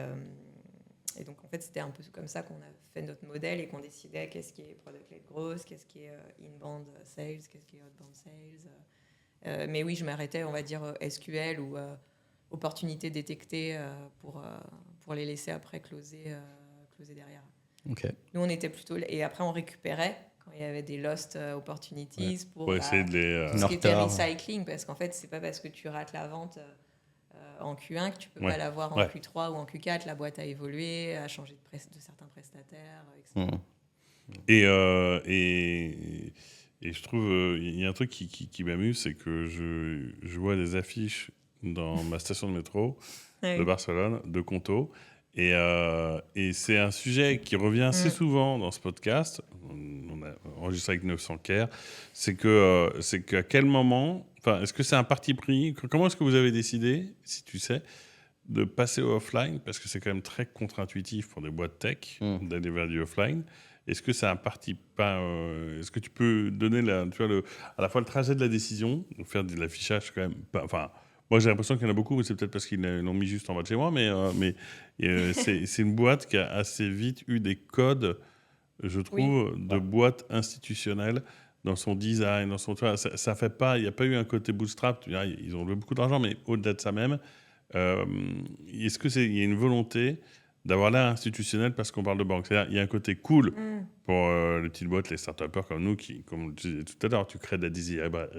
donc, en fait, c'était un peu comme ça qu'on a fait notre modèle et qu'on décidait qu'est-ce qui est product-led growth, qu'est-ce qui est inbound sales, qu'est-ce qui est outbound sales. Mais oui, je m'arrêtais, on va dire, SQL ou opportunité détectée pour les laisser après closer derrière. Ok. Nous, on était plutôt... Et après, on récupérait quand il y avait des lost opportunities pour essayer de les... tout ce qui était North-Star. recycling, parce qu'en fait, c'est pas parce que tu rates la vente en Q1 que tu peux Ouais. pas l'avoir en Ouais. Q3 ou en Q4. La boîte a évolué, a changé de certains prestataires, etc. Et je trouve, il y a un truc qui m'amuse, c'est que je vois des affiches dans ma station de métro Ouais. de Barcelone, de Conto. Et c'est un sujet qui revient assez souvent dans ce podcast. On a enregistré avec 900 Care. C'est qu'à quel moment, est-ce que c'est un parti pris? Comment est-ce que vous avez décidé, si tu sais, de passer au offline? Parce que c'est quand même très contre-intuitif pour des boîtes tech d'aller vers du offline. Est-ce que c'est un parti pas est-ce que tu peux donner à la fois le trajet de la décision, donc faire de l'affichage quand même enfin, moi j'ai l'impression qu'il y en a beaucoup, mais c'est peut-être parce qu'ils l'ont mis juste en bas de chez moi, mais c'est une boîte qui a assez vite eu des codes, je trouve, de boîte institutionnelle dans son design, dans son, ça fait pas, il n'y a pas eu un côté bootstrap, tu vois, ils ont levé beaucoup d'argent, mais au-delà de ça même, est-ce qu'il y a une volonté d'avoir l'air institutionnel parce qu'on parle de banque? C'est-à-dire, il y a un côté cool pour les petites boîtes, les start-upers comme nous, qui, comme je disais tout à l'heure, tu crées de la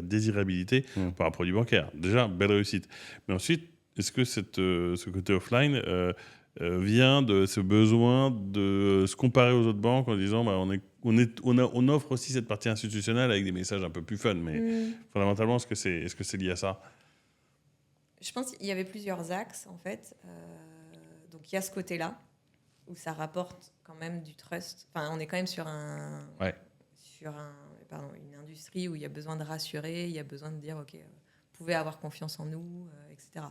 désirabilité pour un produit bancaire. Déjà, belle réussite. Mais ensuite, est-ce que ce côté offline vient de ce besoin de se comparer aux autres banques en disant on offre aussi cette partie institutionnelle avec des messages un peu plus fun, mais fondamentalement, est-ce que c'est lié à ça? Je pense qu'il y avait plusieurs axes, en fait. Donc, il y a ce côté-là, où ça rapporte quand même du trust. Enfin, on est quand même sur une industrie où il y a besoin de rassurer, il y a besoin de dire, OK, vous pouvez avoir confiance en nous, etc.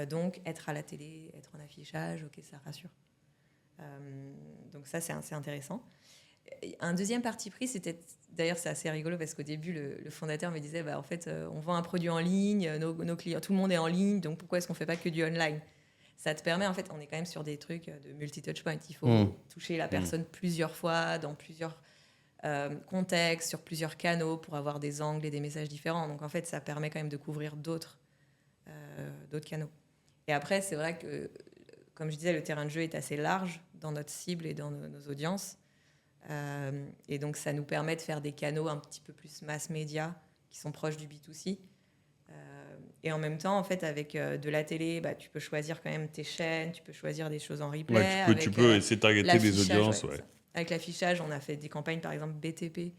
Donc, être à la télé, être en affichage, OK, ça rassure. Donc ça, c'est assez intéressant. Un deuxième parti pris, c'était... D'ailleurs, c'est assez rigolo parce qu'au début, le fondateur me disait, en fait, on vend un produit en ligne, nos clients, tout le monde est en ligne, donc pourquoi est-ce qu'on ne fait pas que du online? Ça te permet, en fait, on est quand même sur des trucs de multi-touchpoint. Il faut toucher la personne plusieurs fois, dans plusieurs contextes, sur plusieurs canaux, pour avoir des angles et des messages différents. Donc, en fait, ça permet quand même de couvrir d'autres canaux. Et après, c'est vrai que, comme je disais, le terrain de jeu est assez large dans notre cible et dans nos audiences. Et donc, ça nous permet de faire des canaux un petit peu plus mass média qui sont proches du B2C. Et en même temps, en fait, avec de la télé, tu peux choisir quand même tes chaînes, tu peux choisir des choses en replay. Ouais, tu peux essayer de targeter les audiences. Ouais. Avec l'affichage, on a fait des campagnes, par exemple, BTP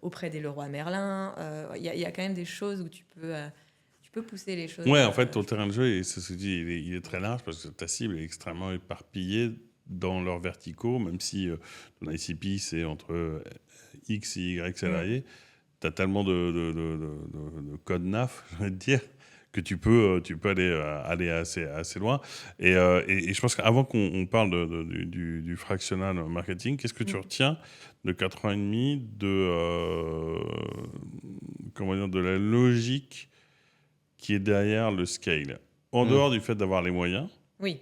auprès des Leroy Merlin. Il y a quand même des choses où tu peux pousser les choses. Ouais, en fait, ton terrain de jeu, il est très large parce que ta cible est extrêmement éparpillée dans leurs verticaux, même si ton ICP, c'est entre X et Y salariés. Tu as tellement de code NAF, je vais te dire, que tu peux aller assez loin. Et je pense qu'avant qu'on parle du fractional marketing, qu'est-ce que tu retiens de 4 ans et demi de la logique qui est derrière le scale? En dehors du fait d'avoir les moyens, oui.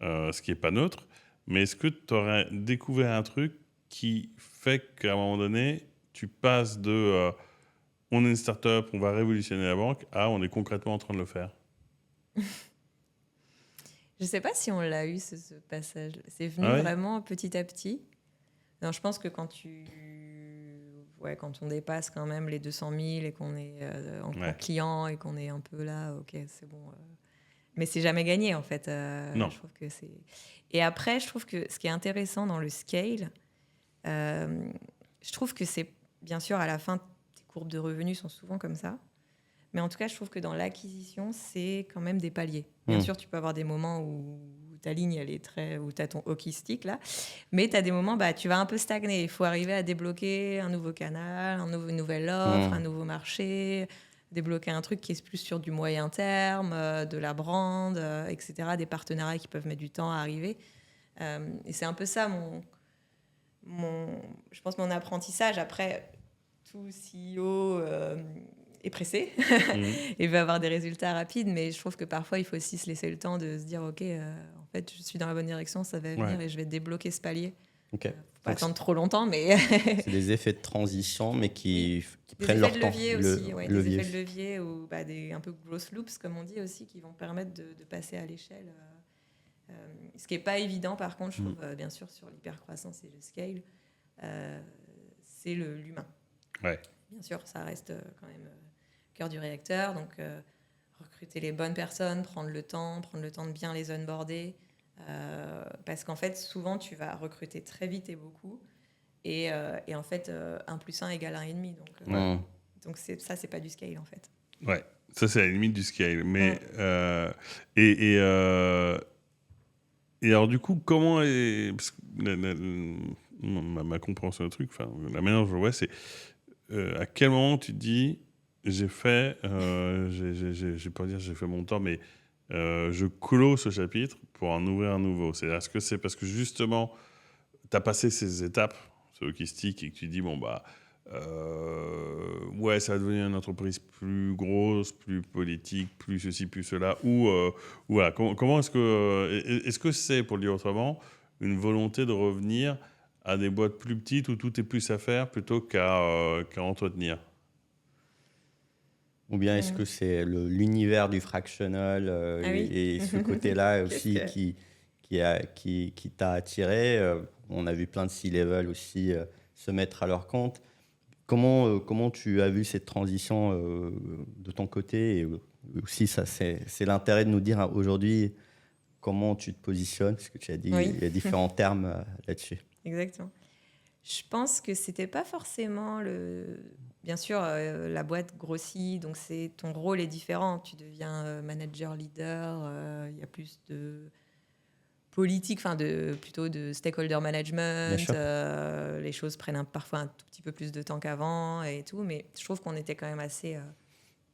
Ce qui n'est pas neutre, mais est-ce que tu aurais découvert un truc qui fait qu'à un moment donné, tu passes de on est une start-up, on va révolutionner la banque, à on est concrètement en train de le faire? Je ne sais pas si on l'a eu, ce passage. C'est venu vraiment petit à petit. Non, je pense que quand on dépasse quand même les 200 000 et qu'on est en client et qu'on est un peu là, OK, c'est bon. Mais c'est jamais gagné, en fait. Non. Je trouve que c'est... Et après, je trouve que ce qui est intéressant dans le scale, je trouve que c'est, bien sûr, à la fin, tes courbes de revenus sont souvent comme ça. Mais en tout cas, je trouve que dans l'acquisition, c'est quand même des paliers. Bien sûr, tu peux avoir des moments où ta ligne, elle est où tu as ton hockey stick, là. Mais tu as des moments, tu vas un peu stagner. Il faut arriver à débloquer un nouveau canal, une nouvelle offre, un nouveau marché, débloquer un truc qui est plus sur du moyen terme, de la brand, etc., des partenariats qui peuvent mettre du temps à arriver. Et c'est un peu ça, je pense, mon apprentissage. Après, tout CEO est pressé et veut avoir des résultats rapides, mais je trouve que parfois, il faut aussi se laisser le temps de se dire, OK, en fait, je suis dans la bonne direction, ça va venir et je vais débloquer ce palier. Okay. Faut pas attendre trop longtemps, mais... c'est des effets de transition, mais qui des prennent leur temps. Aussi, des effets de levier ou un peu growth loops, comme on dit aussi, qui vont permettre de passer à l'échelle. Ce qui n'est pas évident, par contre, je trouve, bien sûr, sur l'hypercroissance et le scale, c'est l'humain. Ouais. Bien sûr, ça reste quand même cœur du réacteur. Donc, recruter les bonnes personnes, prendre le temps de bien les onboarder. Parce qu'en fait, souvent, tu vas recruter très vite et beaucoup. Et en fait, 1 + 1 = 1,5. Donc ça, c'est pas du scale, en fait. Ouais, ça, c'est à la limite du scale. Mais, et alors, du coup, comment est... Parce que ma compréhension du truc, la manière dont je le vois, c'est à quel moment tu te dis, j'ai fait, je vais pas dire j'ai fait mon temps, mais je clôt ce chapitre pour en ouvrir un nouveau. Est-ce que c'est parce que justement, tu as passé ces étapes, ce hockey stick, et que tu dis, ouais, ça va devenir une entreprise plus grosse, plus politique, plus ceci, plus cela, ou voilà, comment est-ce que c'est, pour le dire autrement, une volonté de revenir à des boîtes plus petites où tout est plus à faire plutôt qu'à entretenir? Ou bien est-ce que c'est l'univers du fractional et ce côté-là aussi qui t'a attiré? On a vu plein de C-level aussi se mettre à leur compte. Comment tu as vu cette transition de ton côté? Et aussi, ça, c'est l'intérêt de nous dire aujourd'hui comment tu te positionnes, parce que tu as dit il y a différents termes là-dessus. Exactement. Je pense que c'était pas forcément Bien sûr, la boîte grossit, donc ton rôle est différent. Tu deviens manager, leader. Il y a plus de politique, plutôt de stakeholder management. Les choses prennent parfois un tout petit peu plus de temps qu'avant et tout, mais je trouve qu'on était quand même assez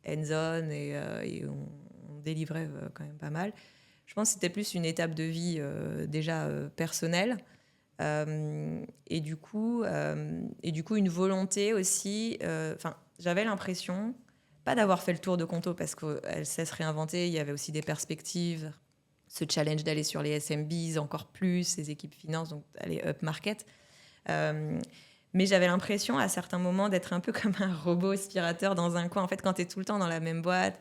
hands-on et on délivrait quand même pas mal. Je pense que c'était plus une étape de vie déjà personnelle. Et du coup, une volonté aussi. J'avais l'impression, pas d'avoir fait le tour de Conto parce qu'elle sait se réinventer. Il y avait aussi des perspectives, ce challenge d'aller sur les SMBs encore plus, les équipes finance, donc aller up market. Mais j'avais l'impression à certains moments d'être un peu comme un robot aspirateur dans un coin. En fait, quand tu es tout le temps dans la même boîte,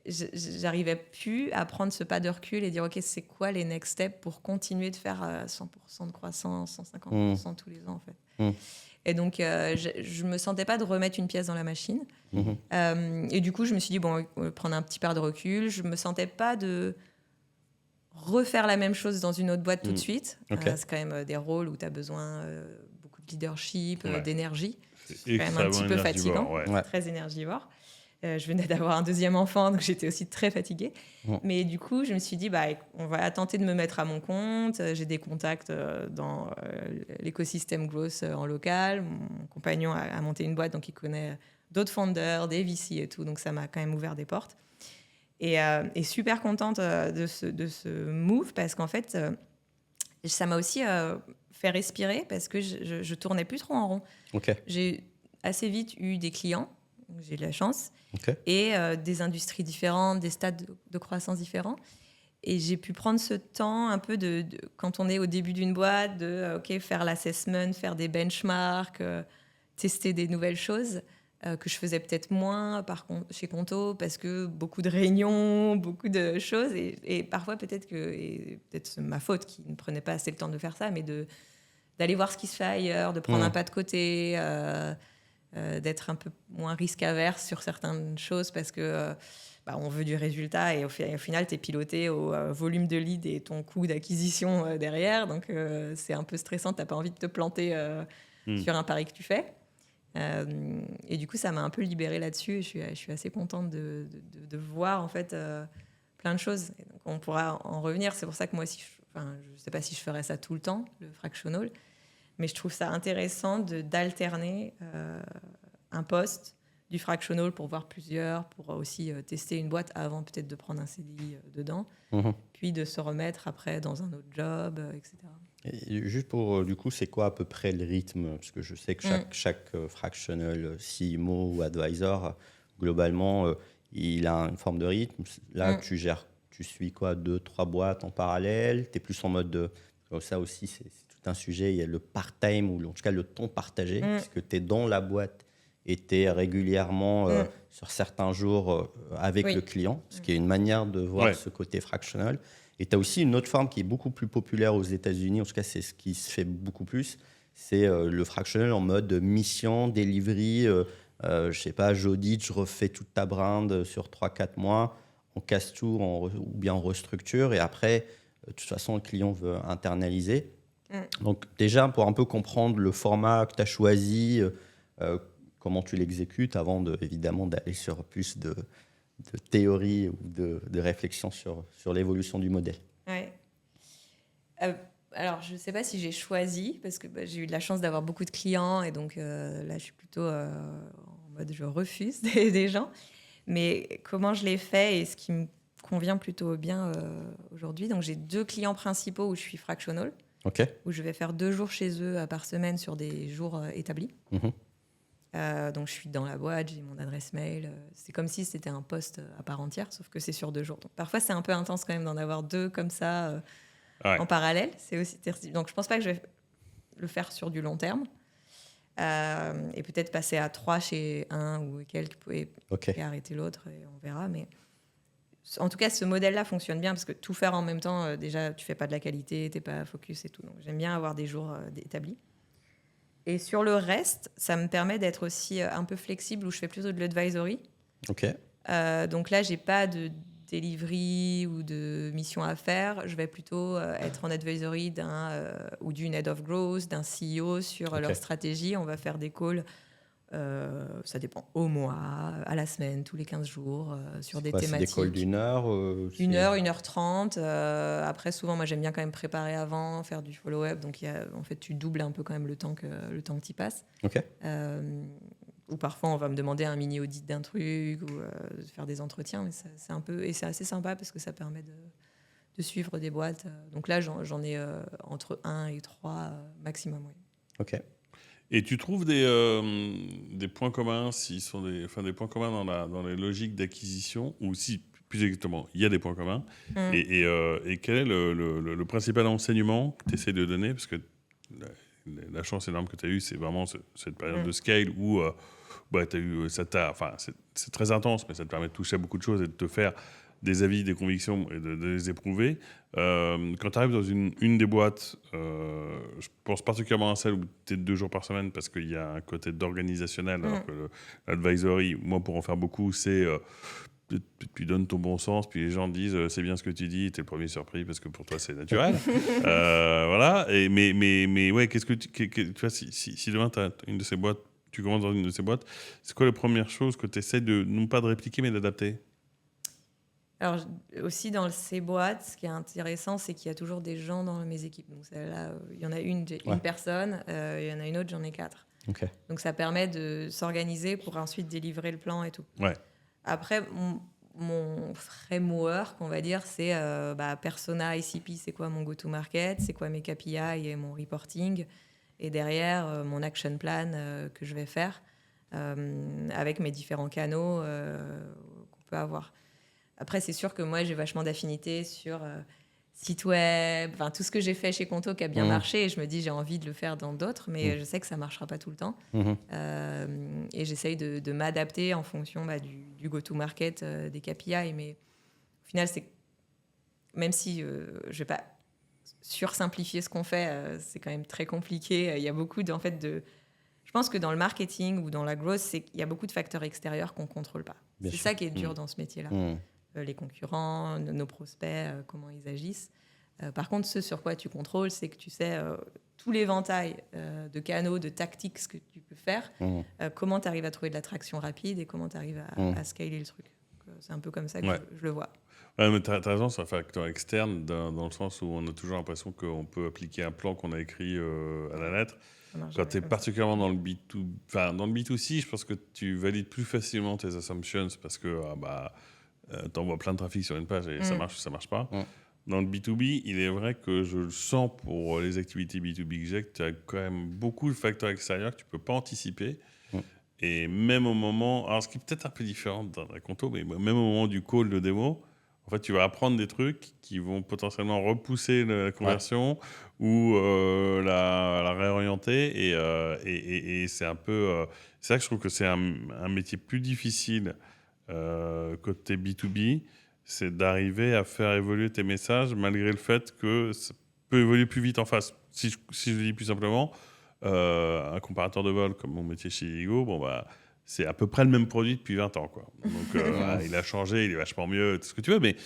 j'arrivais plus à prendre ce pas de recul et dire ok, c'est quoi les next steps pour continuer de faire 100% de croissance, 150% tous les ans en fait. Et donc je me sentais pas de remettre une pièce dans la machine. Et du coup je me suis dit prendre un petit pas de recul. Je me sentais pas de refaire la même chose dans une autre boîte tout de suite. C'est quand même des rôles où tu as besoin beaucoup de leadership, d'énergie. C'est quand même un petit peu fatigant, très énergivore. Je venais d'avoir un 2e enfant, donc j'étais aussi très fatiguée. Mais du coup, je me suis dit, on va tenter de me mettre à mon compte. J'ai des contacts dans l'écosystème growth en local. Mon compagnon a monté une boîte, donc il connaît d'autres founders, des VC et tout. Donc ça m'a quand même ouvert des portes. Et super contente de ce move parce qu'en fait, ça m'a aussi fait respirer parce que je tournais plus trop en rond. J'ai assez vite eu des clients. J'ai eu de la chance, et des industries différentes, des stades de croissance différents. Et j'ai pu prendre ce temps un peu quand on est au début d'une boîte, de faire l'assessment, faire des benchmarks, tester des nouvelles choses que je faisais peut-être moins chez Conto, parce que beaucoup de réunions, beaucoup de choses. Et parfois, peut-être c'est ma faute qui ne prenait pas assez le temps de faire ça, mais d'aller voir ce qui se fait ailleurs, de prendre un pas de côté, d'être un peu moins risque-averse sur certaines choses parce que on veut du résultat et au final, tu es piloté au volume de lead et ton coût d'acquisition derrière. Donc, c'est un peu stressant. Tu n'as pas envie de te planter sur un pari que tu fais. Et du coup, ça m'a un peu libérée là-dessus. Je suis assez contente de voir en fait plein de choses. Et donc, on pourra en revenir. C'est pour ça que moi aussi, je ne sais pas si je ferais ça tout le temps, le fractional, mais je trouve ça intéressant d'alterner un poste du fractional pour voir plusieurs, pour aussi tester une boîte avant peut-être de prendre un CDI dedans, puis de se remettre après dans un autre job, etc. Et juste pour, du coup, c'est quoi à peu près le rythme? Parce que je sais que chaque fractional, CMO ou advisor, globalement, il a une forme de rythme. Là, tu suis quoi, 2-3 boîtes en parallèle? Tu es plus en mode de... Ça aussi, c'est tout un sujet. Il y a le part-time, ou en tout cas le temps partagé, parce que tu es dans la boîte et tu es régulièrement sur certains jours avec le client, ce qui est une manière de voir ce côté fractional. Et tu as aussi une autre forme qui est beaucoup plus populaire aux États-Unis, en tout cas c'est ce qui se fait beaucoup plus, c'est le fractional en mode mission, delivery, je sais pas, j'audite, je refais toute ta brand sur 3-4 mois, on casse tout ou bien on restructure et après, de toute façon, le client veut internaliser. Donc déjà, pour un peu comprendre le format que tu as choisi, comment tu l'exécutes avant évidemment d'aller sur plus de théorie ou de réflexion sur l'évolution du modèle. Ouais. Alors, je ne sais pas si j'ai choisi, parce que j'ai eu de la chance d'avoir beaucoup de clients, et donc là, je suis plutôt en mode je refuse des gens. Mais comment je l'ai fait et ce qui me convient plutôt bien aujourd'hui. Donc, j'ai 2 clients principaux où je suis fractional, où je vais faire 2 jours chez eux par semaine sur des jours établis. Donc, je suis dans la boîte, j'ai mon adresse mail. C'est comme si c'était un poste à part entière, sauf que c'est sur 2 jours. Donc, parfois, c'est un peu intense quand même d'en avoir 2 comme ça en parallèle. C'est aussi donc, je ne pense pas que je vais le faire sur du long terme. Et peut-être passer à 3 chez un ou quelques et arrêter l'autre, et on verra. Mais en tout cas, ce modèle-là fonctionne bien parce que tout faire en même temps, déjà, tu ne fais pas de la qualité, tu n'es pas focus et tout. Donc, j'aime bien avoir des jours établis. Et sur le reste, ça me permet d'être aussi un peu flexible où je fais plutôt de l'advisory. Donc là, je n'ai pas de delivery ou de mission à faire. Je vais plutôt être en advisory ou d'une head of growth, d'un CEO sur leur stratégie. On va faire des calls, ça dépend, au mois, à la semaine, tous les 15 jours, sur des thématiques. C'est des calls d'une heure 1h30. Après, souvent, moi, j'aime bien quand même préparer avant, faire du follow-up. Donc, en fait, tu doubles un peu quand même le temps que tu y passes. Ou parfois, on va me demander un mini-audit d'un truc ou de faire des entretiens. Mais c'est assez sympa parce que ça permet de suivre des boîtes. Donc là, j'en ai entre 1 et 3 maximum. Oui. Et tu trouves des points communs, des points communs dans les logiques d'acquisition, ou si, plus exactement, il y a des points communs, et quel est le principal enseignement que tu essaies de donner, parce que la chance énorme que tu as eue, c'est vraiment cette période de scale où c'est très intense, mais ça te permet de toucher à beaucoup de choses et de te faire des avis, des convictions et de les éprouver. Quand tu arrives dans une des boîtes, je pense particulièrement à celle où tu es 2 jours par semaine parce qu'il y a un côté d'organisationnel, alors que l'advisory, moi pour en faire beaucoup, c'est tu donnes ton bon sens, puis les gens disent c'est bien ce que tu dis, tu es le premier surpris parce que pour toi c'est naturel. Voilà. Mais ouais, qu'est-ce que tu vois, si demain tu as une de ces boîtes, tu commences dans une de ces boîtes, c'est quoi la première chose que tu essaies non pas de répliquer mais d'adapter? Alors, aussi dans ces boîtes, ce qui est intéressant, c'est qu'il y a toujours des gens dans mes équipes. Donc, là, il y en a j'ai une personne, il y en a une autre, j'en ai 4. Donc, ça permet de s'organiser pour ensuite délivrer le plan et tout. Après, mon framework, on va dire, c'est persona, ICP, c'est quoi mon go-to-market, c'est quoi mes KPI et mon reporting, et derrière, mon action plan que je vais faire avec mes différents canaux qu'on peut avoir. Après, c'est sûr que moi, j'ai vachement d'affinité sur site web, tout ce que j'ai fait chez Conto qui a bien marché. Et je me dis, j'ai envie de le faire dans d'autres, mais je sais que ça ne marchera pas tout le temps. Et j'essaye de m'adapter en fonction du go-to-market, des KPI. Mais au final, même si je ne vais pas sursimplifier ce qu'on fait, c'est quand même très compliqué. Il y a beaucoup Je pense que dans le marketing ou dans la growth, il y a beaucoup de facteurs extérieurs qu'on ne contrôle pas. C'est ça qui est dur dans ce métier-là. Les concurrents, nos prospects, comment ils agissent. Par contre, ce sur quoi tu contrôles, c'est que tu sais tout l'éventail de canaux, de tactiques, ce que tu peux faire, comment tu arrives à trouver de l'attraction rapide et comment tu arrives à scaler le truc. Donc, c'est un peu comme ça que je le vois. Ouais, mais t'as raison, c'est un facteur externe dans le sens où on a toujours l'impression qu'on peut appliquer un plan qu'on a écrit à la lettre. Ça marche Quand tu es jamais comme ça. particulièrement dans le B2, enfin, dans le B2C, je pense que tu valides plus facilement tes assumptions parce que tu envoies plein de trafic sur une page et ça marche ou ça marche pas. Dans le B2B, il est vrai que je le sens pour les activités B2B que j'ai, que tu as quand même beaucoup de facteurs extérieurs que tu peux pas anticiper. Et même au moment, alors ce qui est peut-être un peu différent dans la conto, mais même au moment du call de démo, en fait, tu vas apprendre des trucs qui vont potentiellement repousser la conversion ou la réorienter. Et c'est un peu... c'est ça que je trouve que c'est un métier plus difficile côté B2B, c'est d'arriver à faire évoluer tes messages malgré le fait que ça peut évoluer plus vite en face. Si je le dis plus simplement, un comparateur de vol comme mon métier chez Lego, c'est à peu près le même produit depuis 20 ans, quoi. Donc, il a changé, il est vachement mieux, tout ce que tu veux, mais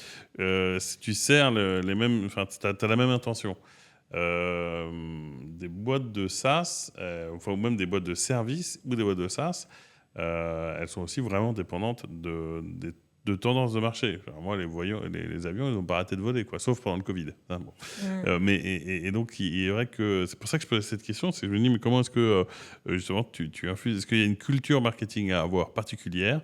si tu sers les mêmes... Enfin, tu as la même intention. Des boîtes de SaaS, ou même des boîtes de services ou des boîtes de SaaS, elles sont aussi vraiment dépendantes de tendances de marché. Enfin, moi, les avions, ils n'ont pas arrêté de voler, quoi, sauf pendant le Covid. Hein, bon. Et donc, il est vrai que c'est pour ça que je pose cette question. C'est que je me dis, mais comment est-ce que justement tu infuses? Est-ce qu'il y a une culture marketing à avoir particulière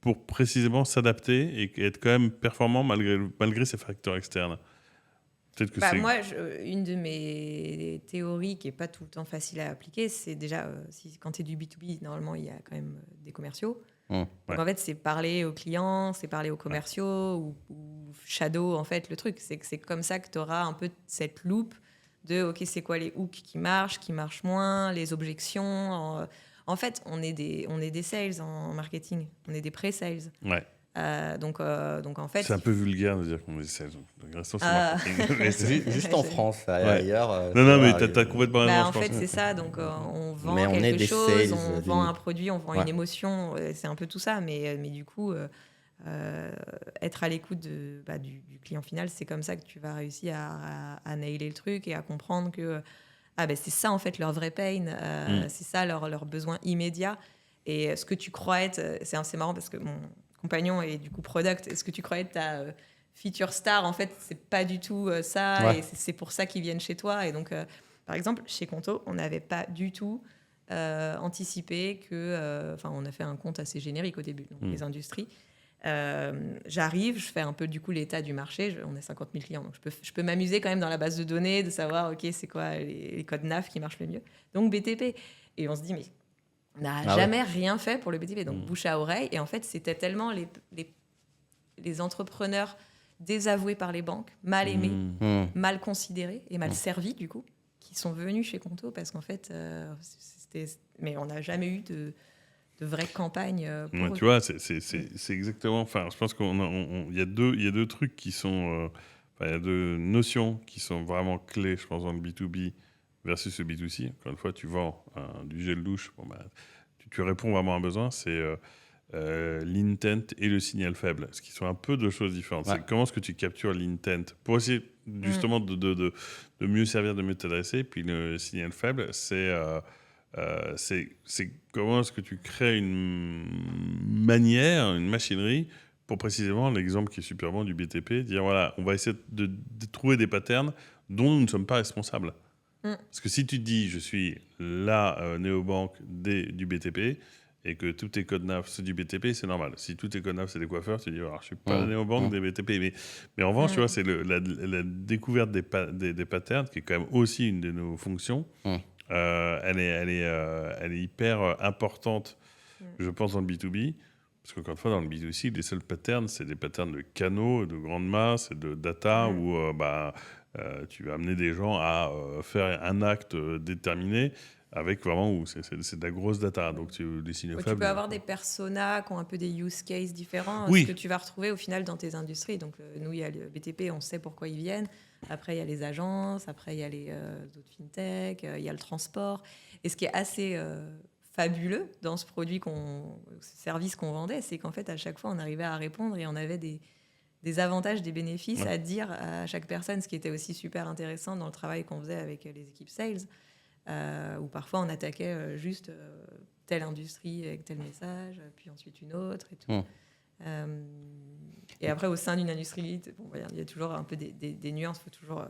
pour précisément s'adapter et être quand même performant malgré ces facteurs externes? Peut-être que c'est... Moi, une de mes théories qui n'est pas tout le temps facile à appliquer, c'est déjà, quand tu es du B2B, normalement, il y a quand même des commerciaux. Donc, en fait, c'est parler aux clients, c'est parler aux commerciaux ou shadow, en fait, le truc. C'est que c'est comme ça que tu auras un peu cette loupe de, OK, c'est quoi les hooks qui marchent moins, les objections. En fait, on est des sales en marketing. On est des pré-sales. Ouais. Donc en fait... C'est un peu vulgaire de dire qu'on est sales. Restons sur marketing. Juste en France, ailleurs. Non, mais t'as complètement raison. En fait, c'est ça. Donc, on vend mais on quelque chose, sales, on vend un produit, on vend une émotion. C'est un peu tout ça. Mais du coup, être à l'écoute du client final, c'est comme ça que tu vas réussir à nailer le truc et à comprendre que c'est ça, en fait, leur vrai pain. C'est ça, leur besoin immédiat. Et ce que tu crois être... C'est marrant parce que mon compagnon est du coup product. Ce que tu crois être ta feature star, en fait, c'est pas du tout ça. Et c'est pour ça qu'ils viennent chez toi. Et donc, par exemple, chez Conto, on n'avait pas du tout anticipé que... on a fait un compte assez générique au début, donc les industries. J'arrive, je fais un peu du coup l'état du marché. On a 50 000 clients, donc je peux m'amuser quand même dans la base de données, de savoir, OK, c'est quoi les codes NAF qui marchent le mieux. Donc, BTP. Et on se dit, mais... On n'a jamais rien fait pour le BTP, donc bouche à oreille. Et en fait, c'était tellement les entrepreneurs désavoués par les banques, mal aimés, mal considérés et mal servis, du coup, qui sont venus chez Conto parce qu'en fait, mais on n'a jamais eu de vraie campagne. Tu vois, c'est exactement... Enfin, je pense qu'il y a deux trucs qui sont... il y a deux notions qui sont vraiment clés, je pense, dans le B2B versus le B2C. Encore une fois, tu vends du gel douche, tu réponds vraiment à un besoin, c'est l'intent et le signal faible, ce qui sont un peu deux choses différentes. C'est comment est-ce que tu captures l'intent pour essayer justement de mieux servir, de mieux t'adresser. Puis le signal faible, c'est comment est-ce que tu crées une manière, une machinerie pour précisément l'exemple qui est super bon du BTP, dire voilà, on va essayer de trouver des patterns dont nous ne sommes pas responsables. Parce que si tu te dis, je suis la néobanque du BTP et que tous tes codes NAF, c'est du BTP, c'est normal. Si tous tes codes NAF, c'est des coiffeurs, tu dis, alors, je ne suis pas la néobanque des BTP. Mais en revanche, tu vois, c'est la découverte des patterns, qui est quand même aussi une de nos fonctions. Elle est hyper importante, je pense, dans le B2B. Parce qu'encore une fois, dans le B2C, les seuls patterns, c'est des patterns de canaux, de grande masse, et de data, où tu vas amener des gens à faire un acte déterminé avec vraiment où c'est de la grosse data. Donc, les signaux faibles. Tu peux avoir des personas qui ont un peu des use cases différents, ce que tu vas retrouver au final dans tes industries. Donc, nous, il y a le BTP, on sait pourquoi ils viennent. Après, il y a les agences, après, il y a les autres fintech, il y a le transport. Et ce qui est assez fabuleux dans ce ce service qu'on vendait, c'est qu'en fait, à chaque fois, on arrivait à répondre et on avait des avantages, des bénéfices à dire à chaque personne, ce qui était aussi super intéressant dans le travail qu'on faisait avec les équipes sales, où parfois on attaquait juste telle industrie avec tel message, puis ensuite une autre et tout. Et après, au sein d'une industrie lead, bon, il y a toujours un peu des nuances. Il faut toujours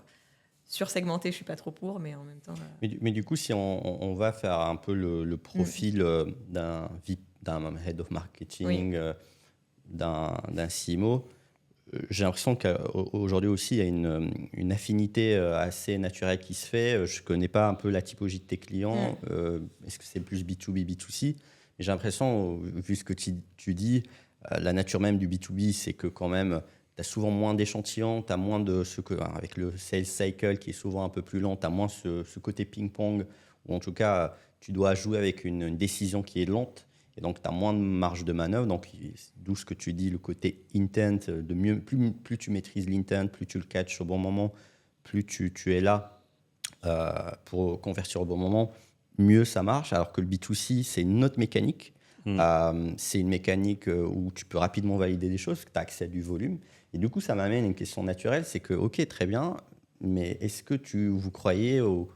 sursegmenter. Je ne suis pas trop pour, mais en même temps... Mais du coup, si on va faire un peu le profil d'un head of marketing, d'un CMO, j'ai l'impression qu'aujourd'hui aussi, il y a une affinité assez naturelle qui se fait. Je ne connais pas un peu la typologie de tes clients. Est-ce que c'est plus B2B, B2C? Mais j'ai l'impression, vu ce que tu dis, la nature même du B2B, c'est que quand même, tu as souvent moins d'échantillons, tu as moins de ce que, avec le sales cycle qui est souvent un peu plus lent, tu as moins ce côté ping-pong, ou en tout cas, tu dois jouer avec une décision qui est lente. Et donc, tu as moins de marge de manœuvre. Donc, d'où ce que tu dis, le côté intent, plus tu maîtrises l'intent, plus tu le catches au bon moment, plus tu es là pour convertir au bon moment, mieux ça marche. Alors que le B2C, c'est une autre mécanique. C'est une mécanique où tu peux rapidement valider des choses, que tu as accès à du volume. Et du coup, ça m'amène à une question naturelle, c'est que, ok, très bien, mais est-ce que vous croyez au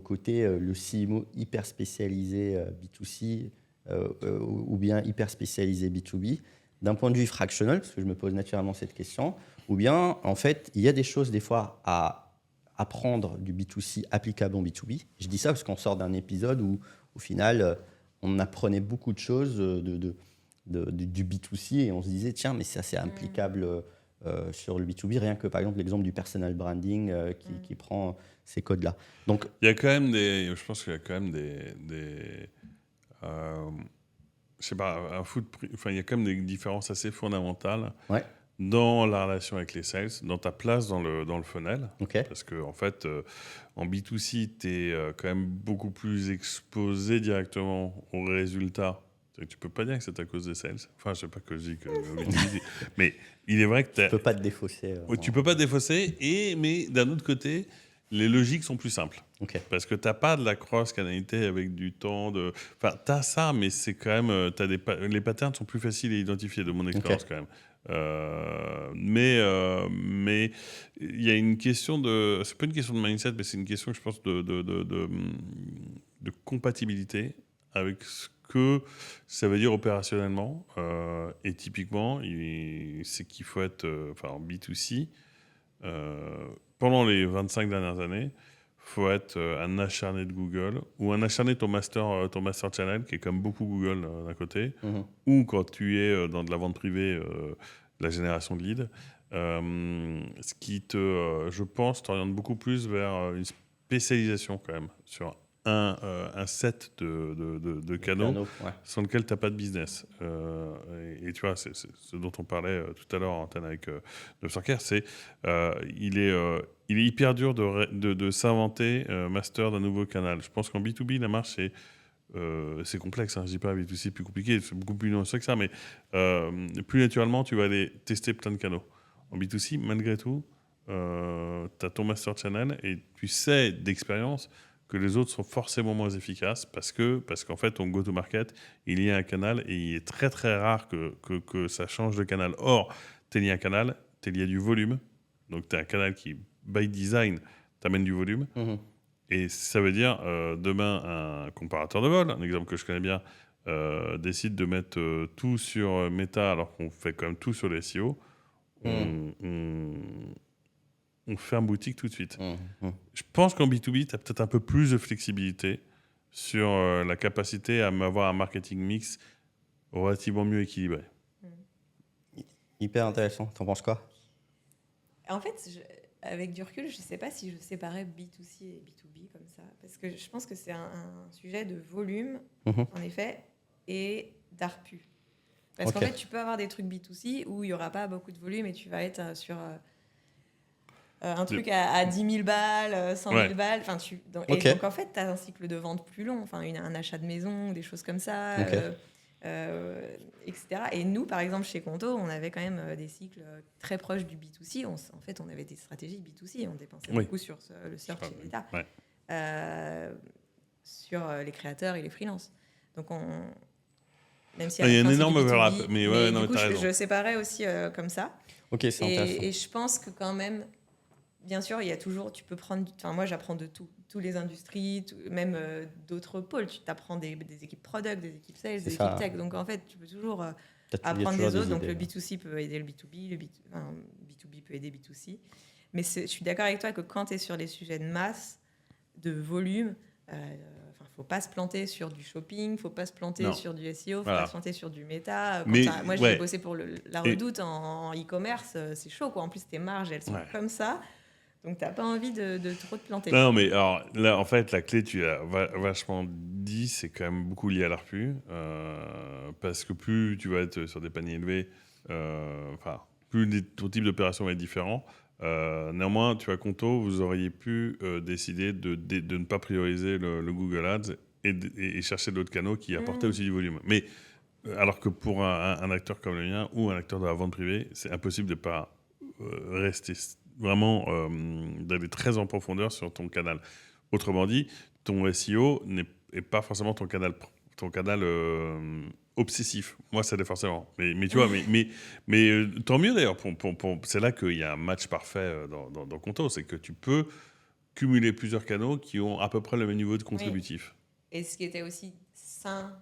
côté le CMO hyper spécialisé B2C ou bien hyper spécialisé B2B, d'un point de vue fractionnel, parce que je me pose naturellement cette question, ou bien, en fait, il y a des choses, des fois, à apprendre du B2C applicable en B2B. Je dis ça parce qu'on sort d'un épisode où, au final, on apprenait beaucoup de choses du B2C et on se disait, tiens, mais ça, c'est applicable sur le B2B, rien que, par exemple, l'exemple du personal branding qui prend ces codes-là. Donc, il y a quand même je pense qu'il y a quand même je sais pas, il y a quand même des différences assez fondamentales dans la relation avec les sales, dans ta place dans le funnel. Parce que, en fait, en B2C, tu es quand même beaucoup plus exposé directement aux résultats. Tu peux pas dire que c'est à cause des sales. Enfin, je sais pas que je dis que mais il est vrai que tu peux pas te défausser. Tu peux pas te défausser, mais d'un autre côté, les logiques sont plus simples. Parce que tu n'as pas de la cross-canalité avec du temps. Enfin, tu as ça, mais c'est quand même. Les patterns sont plus faciles à identifier, de mon expérience, quand même. Mais il y a une question de. C'est pas une question de mindset, mais c'est une question, je pense, de compatibilité avec ce que ça veut dire opérationnellement. Et typiquement, c'est qu'il faut être. En B2C. Pendant les 25 dernières années, il faut être un acharné de Google ou un acharné de ton master channel, qui est comme beaucoup Google d'un côté, ou quand tu es dans de la vente privée, la génération de leads, ce qui je pense, t'oriente beaucoup plus vers une spécialisation quand même sur un set de canaux sans lequel tu n'as pas de business. Et tu vois, c'est ce dont on parlait tout à l'heure en antenne avec Nofsarker, il est hyper dur de s'inventer master d'un nouveau canal. Je pense qu'en B2B, la marche, c'est complexe. Je ne dis pas B2C plus compliqué, c'est beaucoup plus nuancé que ça, mais plus naturellement, tu vas aller tester plein de canaux. En B2C, malgré tout, tu as ton master channel et tu sais d'expérience que les autres sont forcément moins efficaces parce qu'en fait, ton go-to-market, il y a un canal et il est très très rare que ça change de canal. Or, tu es lié à un canal, tu es lié à du volume, donc tu as un canal qui, by design, t'amène du volume. Et ça veut dire, demain, un comparateur de vol, un exemple que je connais bien, décide de mettre tout sur Meta alors qu'on fait quand même tout sur les SEO, on ferme boutique tout de suite. Je pense qu'en B2B, tu as peut-être un peu plus de flexibilité sur la capacité à avoir un marketing mix relativement mieux équilibré. Hyper intéressant. T'en penses quoi? En fait, avec du recul, je ne sais pas si je séparais B2C et B2B comme ça. Parce que je pense que c'est un sujet de volume, en effet, et d'ARPU. Parce qu'en fait, tu peux avoir des trucs B2C où il n'y aura pas beaucoup de volume et tu vas être sur... un truc à 10 000 balles, 100 000 balles. Donc, en fait, tu as un cycle de vente plus long. Un achat de maison, des choses comme ça, etc. Et nous, par exemple, chez Conto, on avait quand même des cycles très proches du B2C. En fait, on avait des stratégies B2C. On dépensait beaucoup sur le search et l'État, sur les créateurs et les freelances. Donc, même si il y a un énorme overlap. Mais du coup, je séparais aussi comme ça. C'est intéressant. Et je pense que quand même... Bien sûr, il y a toujours, tu peux prendre... moi, j'apprends de tous les industries, même d'autres pôles. Tu t'apprends des équipes product, des équipes sales, des équipes tech. Donc, en fait, tu peux toujours apprendre des autres. Donc le B2C peut aider le B2B, le B2B peut aider B2C. Mais je suis d'accord avec toi que quand tu es sur les sujets de masse, de volume, faut pas se planter sur du shopping, faut pas se planter sur du SEO, faut pas se planter sur du méta. Moi, j'ai bossé pour la Redoute en e-commerce, c'est chaud, quoi. En plus, tes marges, elles sont comme ça. Donc, tu n'as pas envie de trop te planter. Non, mais alors, là, en fait, la clé, tu l'as vachement dit, c'est quand même beaucoup lié à l'ARPU. Parce que plus tu vas être sur des paniers élevés, plus ton type d'opération va être différent. Néanmoins, tu vois, Conto, vous auriez pu décider de ne pas prioriser le Google Ads et chercher d'autres canaux qui apportaient aussi du volume. Mais alors que pour un acteur comme le mien ou un acteur de la vente privée, c'est impossible de ne pas rester vraiment d'aller très en profondeur sur ton canal. Autrement dit, ton SEO n'est pas forcément ton canal obsessif. Moi, ça l'est forcément. Mais tu vois, mais tant mieux d'ailleurs. C'est là qu'il y a un match parfait dans Conto. C'est que tu peux cumuler plusieurs canaux qui ont à peu près le même niveau de contributif. Oui. Et ce qui était aussi sain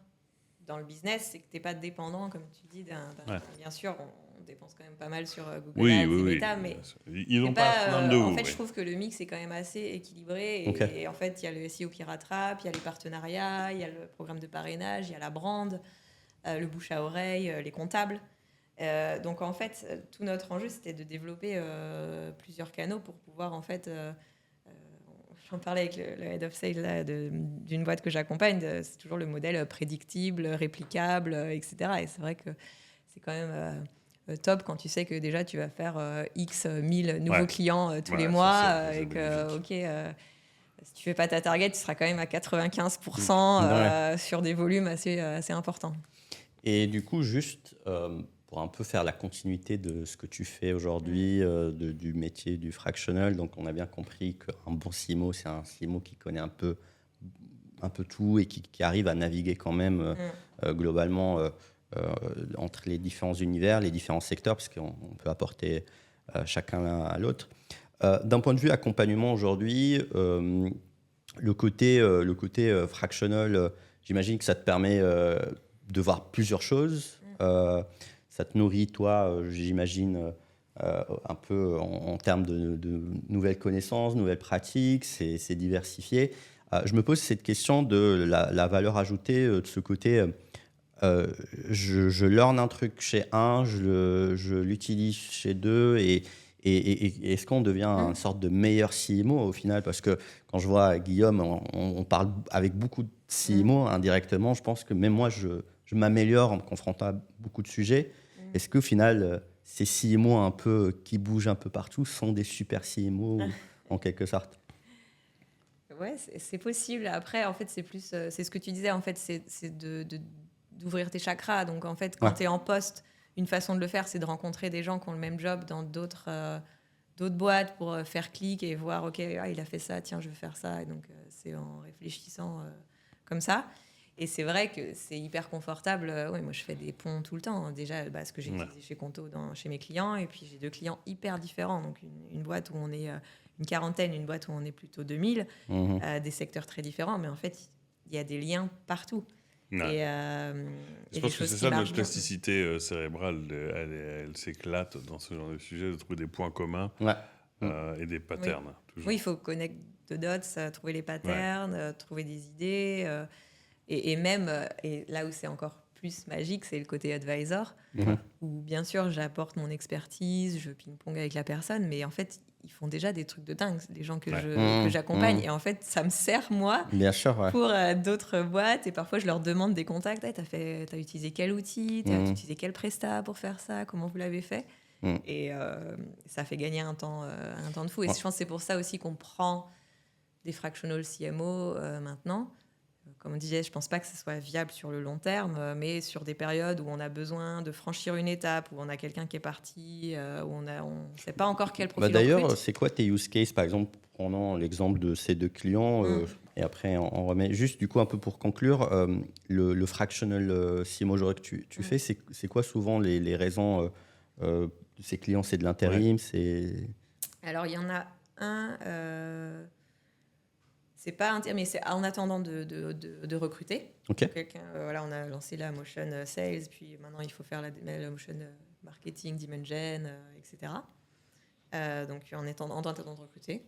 dans le business, c'est que tu n'es pas dépendant, comme tu dis, bien sûr, on dépense quand même pas mal sur Google Ads et Meta, mais ils n'ont pas à de vous. En fait, je trouve que le mix est quand même assez équilibré. Et en fait, il y a le SEO qui rattrape, il y a les partenariats, il y a le programme de parrainage, il y a la brand, le bouche à oreille, les comptables. Donc, en fait, tout notre enjeu, c'était de développer plusieurs canaux pour pouvoir, en fait... J'en parlais avec le head of sales là, d'une boîte que j'accompagne. C'est toujours le modèle prédictible, réplicable, etc. Et c'est vrai que c'est quand même top quand tu sais que déjà tu vas faire X 1000 nouveaux clients tous les mois. Et que, si tu fais pas ta target, tu seras quand même à 95% sur des volumes assez importants. Et du coup, juste pour un peu faire la continuité de ce que tu fais aujourd'hui, du métier du fractional, donc on a bien compris qu'un bon CMO, c'est un CMO qui connaît un peu tout et qui arrive à naviguer quand même globalement entre les différents univers, les différents secteurs, parce qu'on peut apporter chacun l'un à l'autre. D'un point de vue accompagnement aujourd'hui, le côté fractional, j'imagine que ça te permet de voir plusieurs choses. Ça te nourrit, toi, j'imagine, un peu en termes de nouvelles connaissances, nouvelles pratiques, c'est diversifié. Je me pose cette question de la valeur ajoutée de ce côté. Je learn un truc chez un, je l'utilise chez deux, et est-ce qu'on devient une sorte de meilleur CMO au final? Parce que quand je vois Guillaume, on parle avec beaucoup de CMO indirectement. Je pense que même moi, je m'améliore en me confrontant à beaucoup de sujets. Est-ce qu'au final, ces CMO un peu qui bougent un peu partout sont des super CMO en quelque sorte? Ouais, c'est possible. Après, en fait, c'est plus, c'est ce que tu disais. En fait, c'est d'ouvrir tes chakras. Donc, en fait, quand tu es en poste, une façon de le faire, c'est de rencontrer des gens qui ont le même job dans d'autres boîtes pour faire clic et voir, OK, il a fait ça, tiens, je veux faire ça. Et donc, c'est en réfléchissant comme ça. Et c'est vrai que c'est hyper confortable. Moi, je fais des ponts tout le temps. Déjà, ce que j'ai utilisé chez Conto, chez mes clients. Et puis, j'ai 2 clients hyper différents. Donc, une boîte où on est une quarantaine, une boîte où on est plutôt 2000. Des secteurs très différents. Mais en fait, il y a des liens partout. Je pense que c'est ça, notre plasticité cérébrale. Elle s'éclate dans ce genre de sujet, de trouver des points communs et des patterns. Oui, il faut connecter de dots, trouver les patterns, trouver des idées... Et même, et là où c'est encore plus magique, c'est le côté advisor, où bien sûr, j'apporte mon expertise, je ping-pong avec la personne, mais en fait, ils font déjà des trucs de dingue, les gens que j'accompagne. Et en fait, ça me sert, moi, pour d'autres boîtes. Et parfois, je leur demande des contacts. T'as utilisé quel outil? T'as utilisé quel prestat pour faire ça? Comment vous l'avez fait? Et ça fait gagner un temps de fou. Et je pense que c'est pour ça aussi qu'on prend des fractional CMO maintenant. Comme on disait, je ne pense pas que ce soit viable sur le long terme, mais sur des périodes où on a besoin de franchir une étape, où on a quelqu'un qui est parti, où on ne sait pas encore quel profil D'ailleurs, c'est quoi tes use cases? Par exemple, prenons l'exemple de ces 2 clients, et après on remet juste du coup un peu pour conclure, le fractional CMO que tu fais, c'est quoi souvent les raisons de ces clients? C'est de l'intérim, c'est... Alors, il y en a un... C'est pas mais c'est en attendant de recruter. Ok. Voilà, on a lancé la motion sales, puis maintenant il faut faire la motion marketing, demand gen, etc. Donc en attendant de recruter,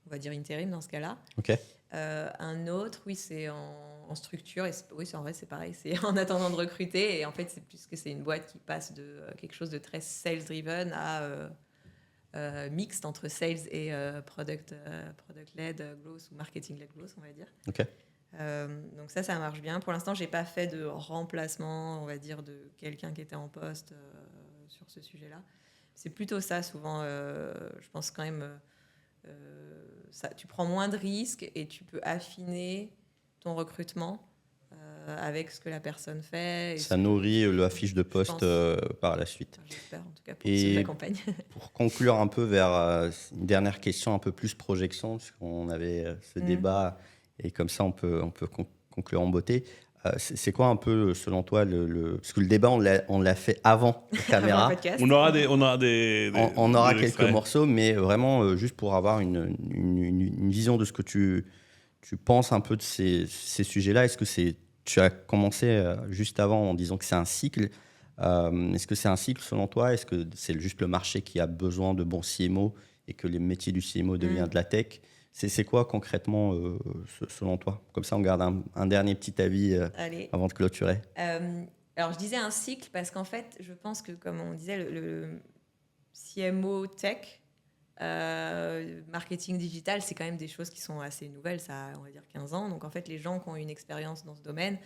on va dire intérim dans ce cas-là. Ok. Un autre, oui, c'est en structure. Et oui, en vrai, c'est pareil. C'est en attendant de recruter. Et en fait, c'est plus que c'est une boîte qui passe de quelque chose de très sales-driven à mixte entre sales et product-led growth ou marketing-led growth, on va dire. Ok. Donc ça marche bien. Pour l'instant, j'ai pas fait de remplacement, on va dire, de quelqu'un qui était en poste sur ce sujet-là. C'est plutôt ça, souvent. Je pense quand même... tu prends moins de risques et tu peux affiner ton recrutement avec ce que la personne fait. Ça nourrit la fiche de poste par la suite. Enfin, j'espère, en tout cas, pour suivre la campagne. Pour conclure un peu vers une dernière question, un peu plus projection, puisqu'on avait ce débat, et comme ça, on peut conclure en beauté. C'est quoi un peu, selon toi, parce que le débat, on l'a fait avant la caméra. On aura quelques extraits. morceaux, mais vraiment juste pour avoir une vision de ce que tu penses un peu de ces sujets-là. Est-ce que tu as commencé juste avant en disant que c'est un cycle. Est-ce que c'est un cycle selon toi? Est-ce que c'est juste le marché qui a besoin de bons CMO et que les métiers du CMO deviennent de la tech? C'est quoi concrètement selon toi? Comme ça, on garde un dernier petit avis avant de clôturer. Alors, je disais un cycle parce qu'en fait, je pense que, comme on disait, le CMO tech, marketing digital, c'est quand même des choses qui sont assez nouvelles. Ça a, on va dire, 15 ans. Donc, en fait, les gens qui ont une expérience dans ce domaine,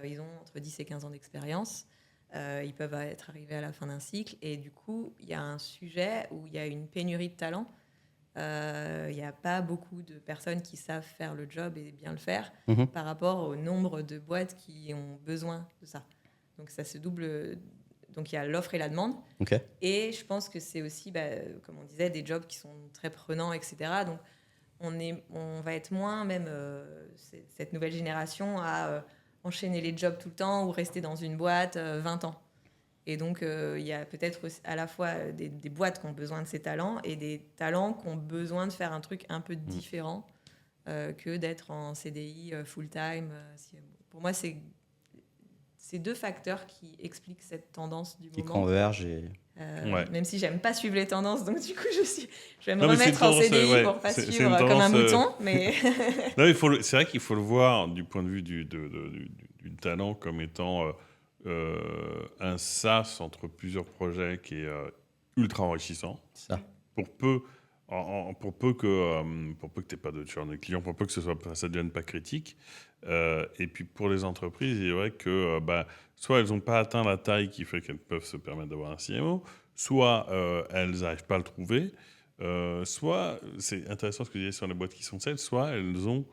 ils ont entre 10 et 15 ans d'expérience. Ils peuvent être arrivés à la fin d'un cycle. Et du coup, il y a un sujet où il y a une pénurie de talent. Il n'y a pas beaucoup de personnes qui savent faire le job et bien le faire par rapport au nombre de boîtes qui ont besoin de ça. Donc ça se double. Donc il y a l'offre et la demande. Okay. Et je pense que c'est aussi, comme on disait, des jobs qui sont très prenants, etc. Donc on va être moins, même cette nouvelle génération, à enchaîner les jobs tout le temps ou rester dans une boîte 20 ans. Et donc, il y a peut-être à la fois des boîtes qui ont besoin de ces talents et des talents qui ont besoin de faire un truc un peu différent que d'être en CDI full-time. Pour moi, c'est deux facteurs qui expliquent cette tendance du moment. Qui convergent. Même si j'aime pas suivre les tendances, donc du coup, je vais me remettre en CDI pour pas suivre comme un mouton. Mais c'est vrai qu'il faut le voir du point de vue du talent comme étant... un sas entre plusieurs projets qui est ultra enrichissant. Ça. Pour peu que tu n'aies pas de churn de clients, pour peu que ça ne devienne pas critique. Et puis pour les entreprises, il est vrai que soit elles n'ont pas atteint la taille qui fait qu'elles peuvent se permettre d'avoir un CMO, soit elles n'arrivent pas à le trouver, soit, c'est intéressant ce que tu disais sur les boîtes qui sont celles, soit elles ont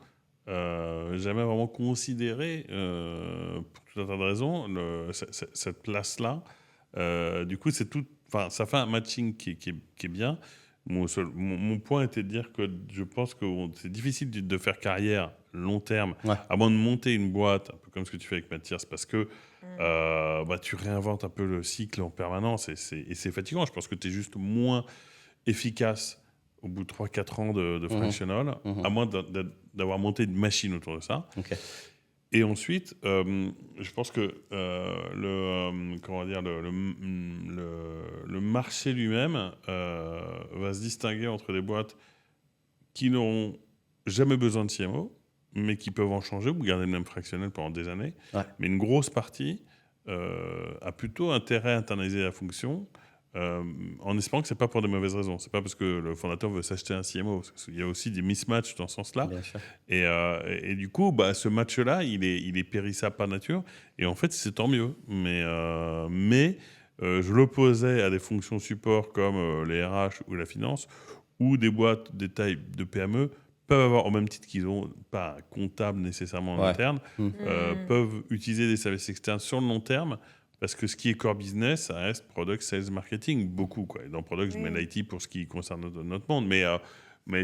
jamais vraiment considéré, pour tout un tas de raisons, cette place-là. Du coup, ça fait un matching qui est bien. Mon point était de dire que je pense que c'est difficile de faire carrière long terme, à moins de monter une boîte, un peu comme ce que tu fais avec Mathias, parce que tu réinventes un peu le cycle en permanence et c'est fatigant. Je pense que tu es juste moins efficace au bout de 3-4 ans de fractional, à moins d'avoir monté une machine autour de ça. Okay. Et ensuite, je pense que le marché lui-même va se distinguer entre des boîtes qui n'auront jamais besoin de CMO, mais qui peuvent en changer ou garder le même fractionnel pendant des années. Ouais. Mais une grosse partie a plutôt intérêt à internaliser la fonction, en espérant que ce n'est pas pour de mauvaises raisons. Ce n'est pas parce que le fondateur veut s'acheter un CMO. Il y a aussi des mismatchs dans ce sens-là. Et du coup, ce match-là, il est périssable par nature. Et en fait, c'est tant mieux. Mais je l'opposais à des fonctions support comme les RH ou la finance, ou des boîtes des tailles de PME peuvent avoir, au même titre qu'ils n'ont pas comptable nécessairement en interne, peuvent utiliser des services externes sur le long terme. Parce que ce qui est core business, ça reste product, sales, marketing, beaucoup. Quoi. Et dans product, je mets l'IT pour ce qui concerne notre monde. Mais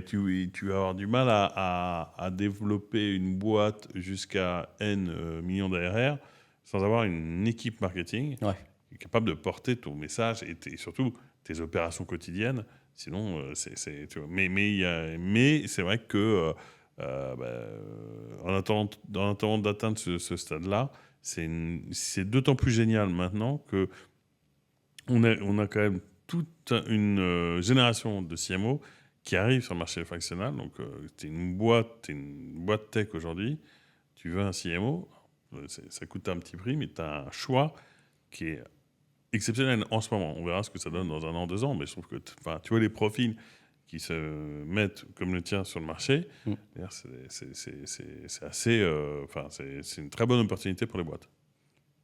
tu vas avoir du mal à développer une boîte jusqu'à N millions d'ARR sans avoir une équipe marketing qui est capable de porter ton message et surtout tes opérations quotidiennes. Sinon, tu vois. Mais c'est vrai que En attendant d'atteindre ce stade-là, c'est d'autant plus génial maintenant que on a quand même toute une génération de CMO qui arrive sur le marché fractionnel. Donc, tu es une boîte tech aujourd'hui, tu veux un CMO, ça coûte un petit prix, mais tu as un choix qui est exceptionnel en ce moment. On verra ce que ça donne dans 1 an, 2 ans, mais je trouve que tu vois les profils qui se mettent comme le tien sur le marché, c'est assez, c'est une très bonne opportunité pour les boîtes.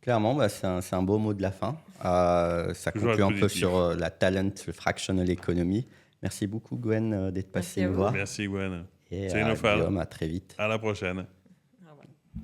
Clairement, c'est un beau mot de la fin. Ça conclut un peu sur la talent fractional economy. Merci beaucoup Gwen d'être passée nous voir. Merci Gwen. Et Guillaume, à très vite. À la prochaine.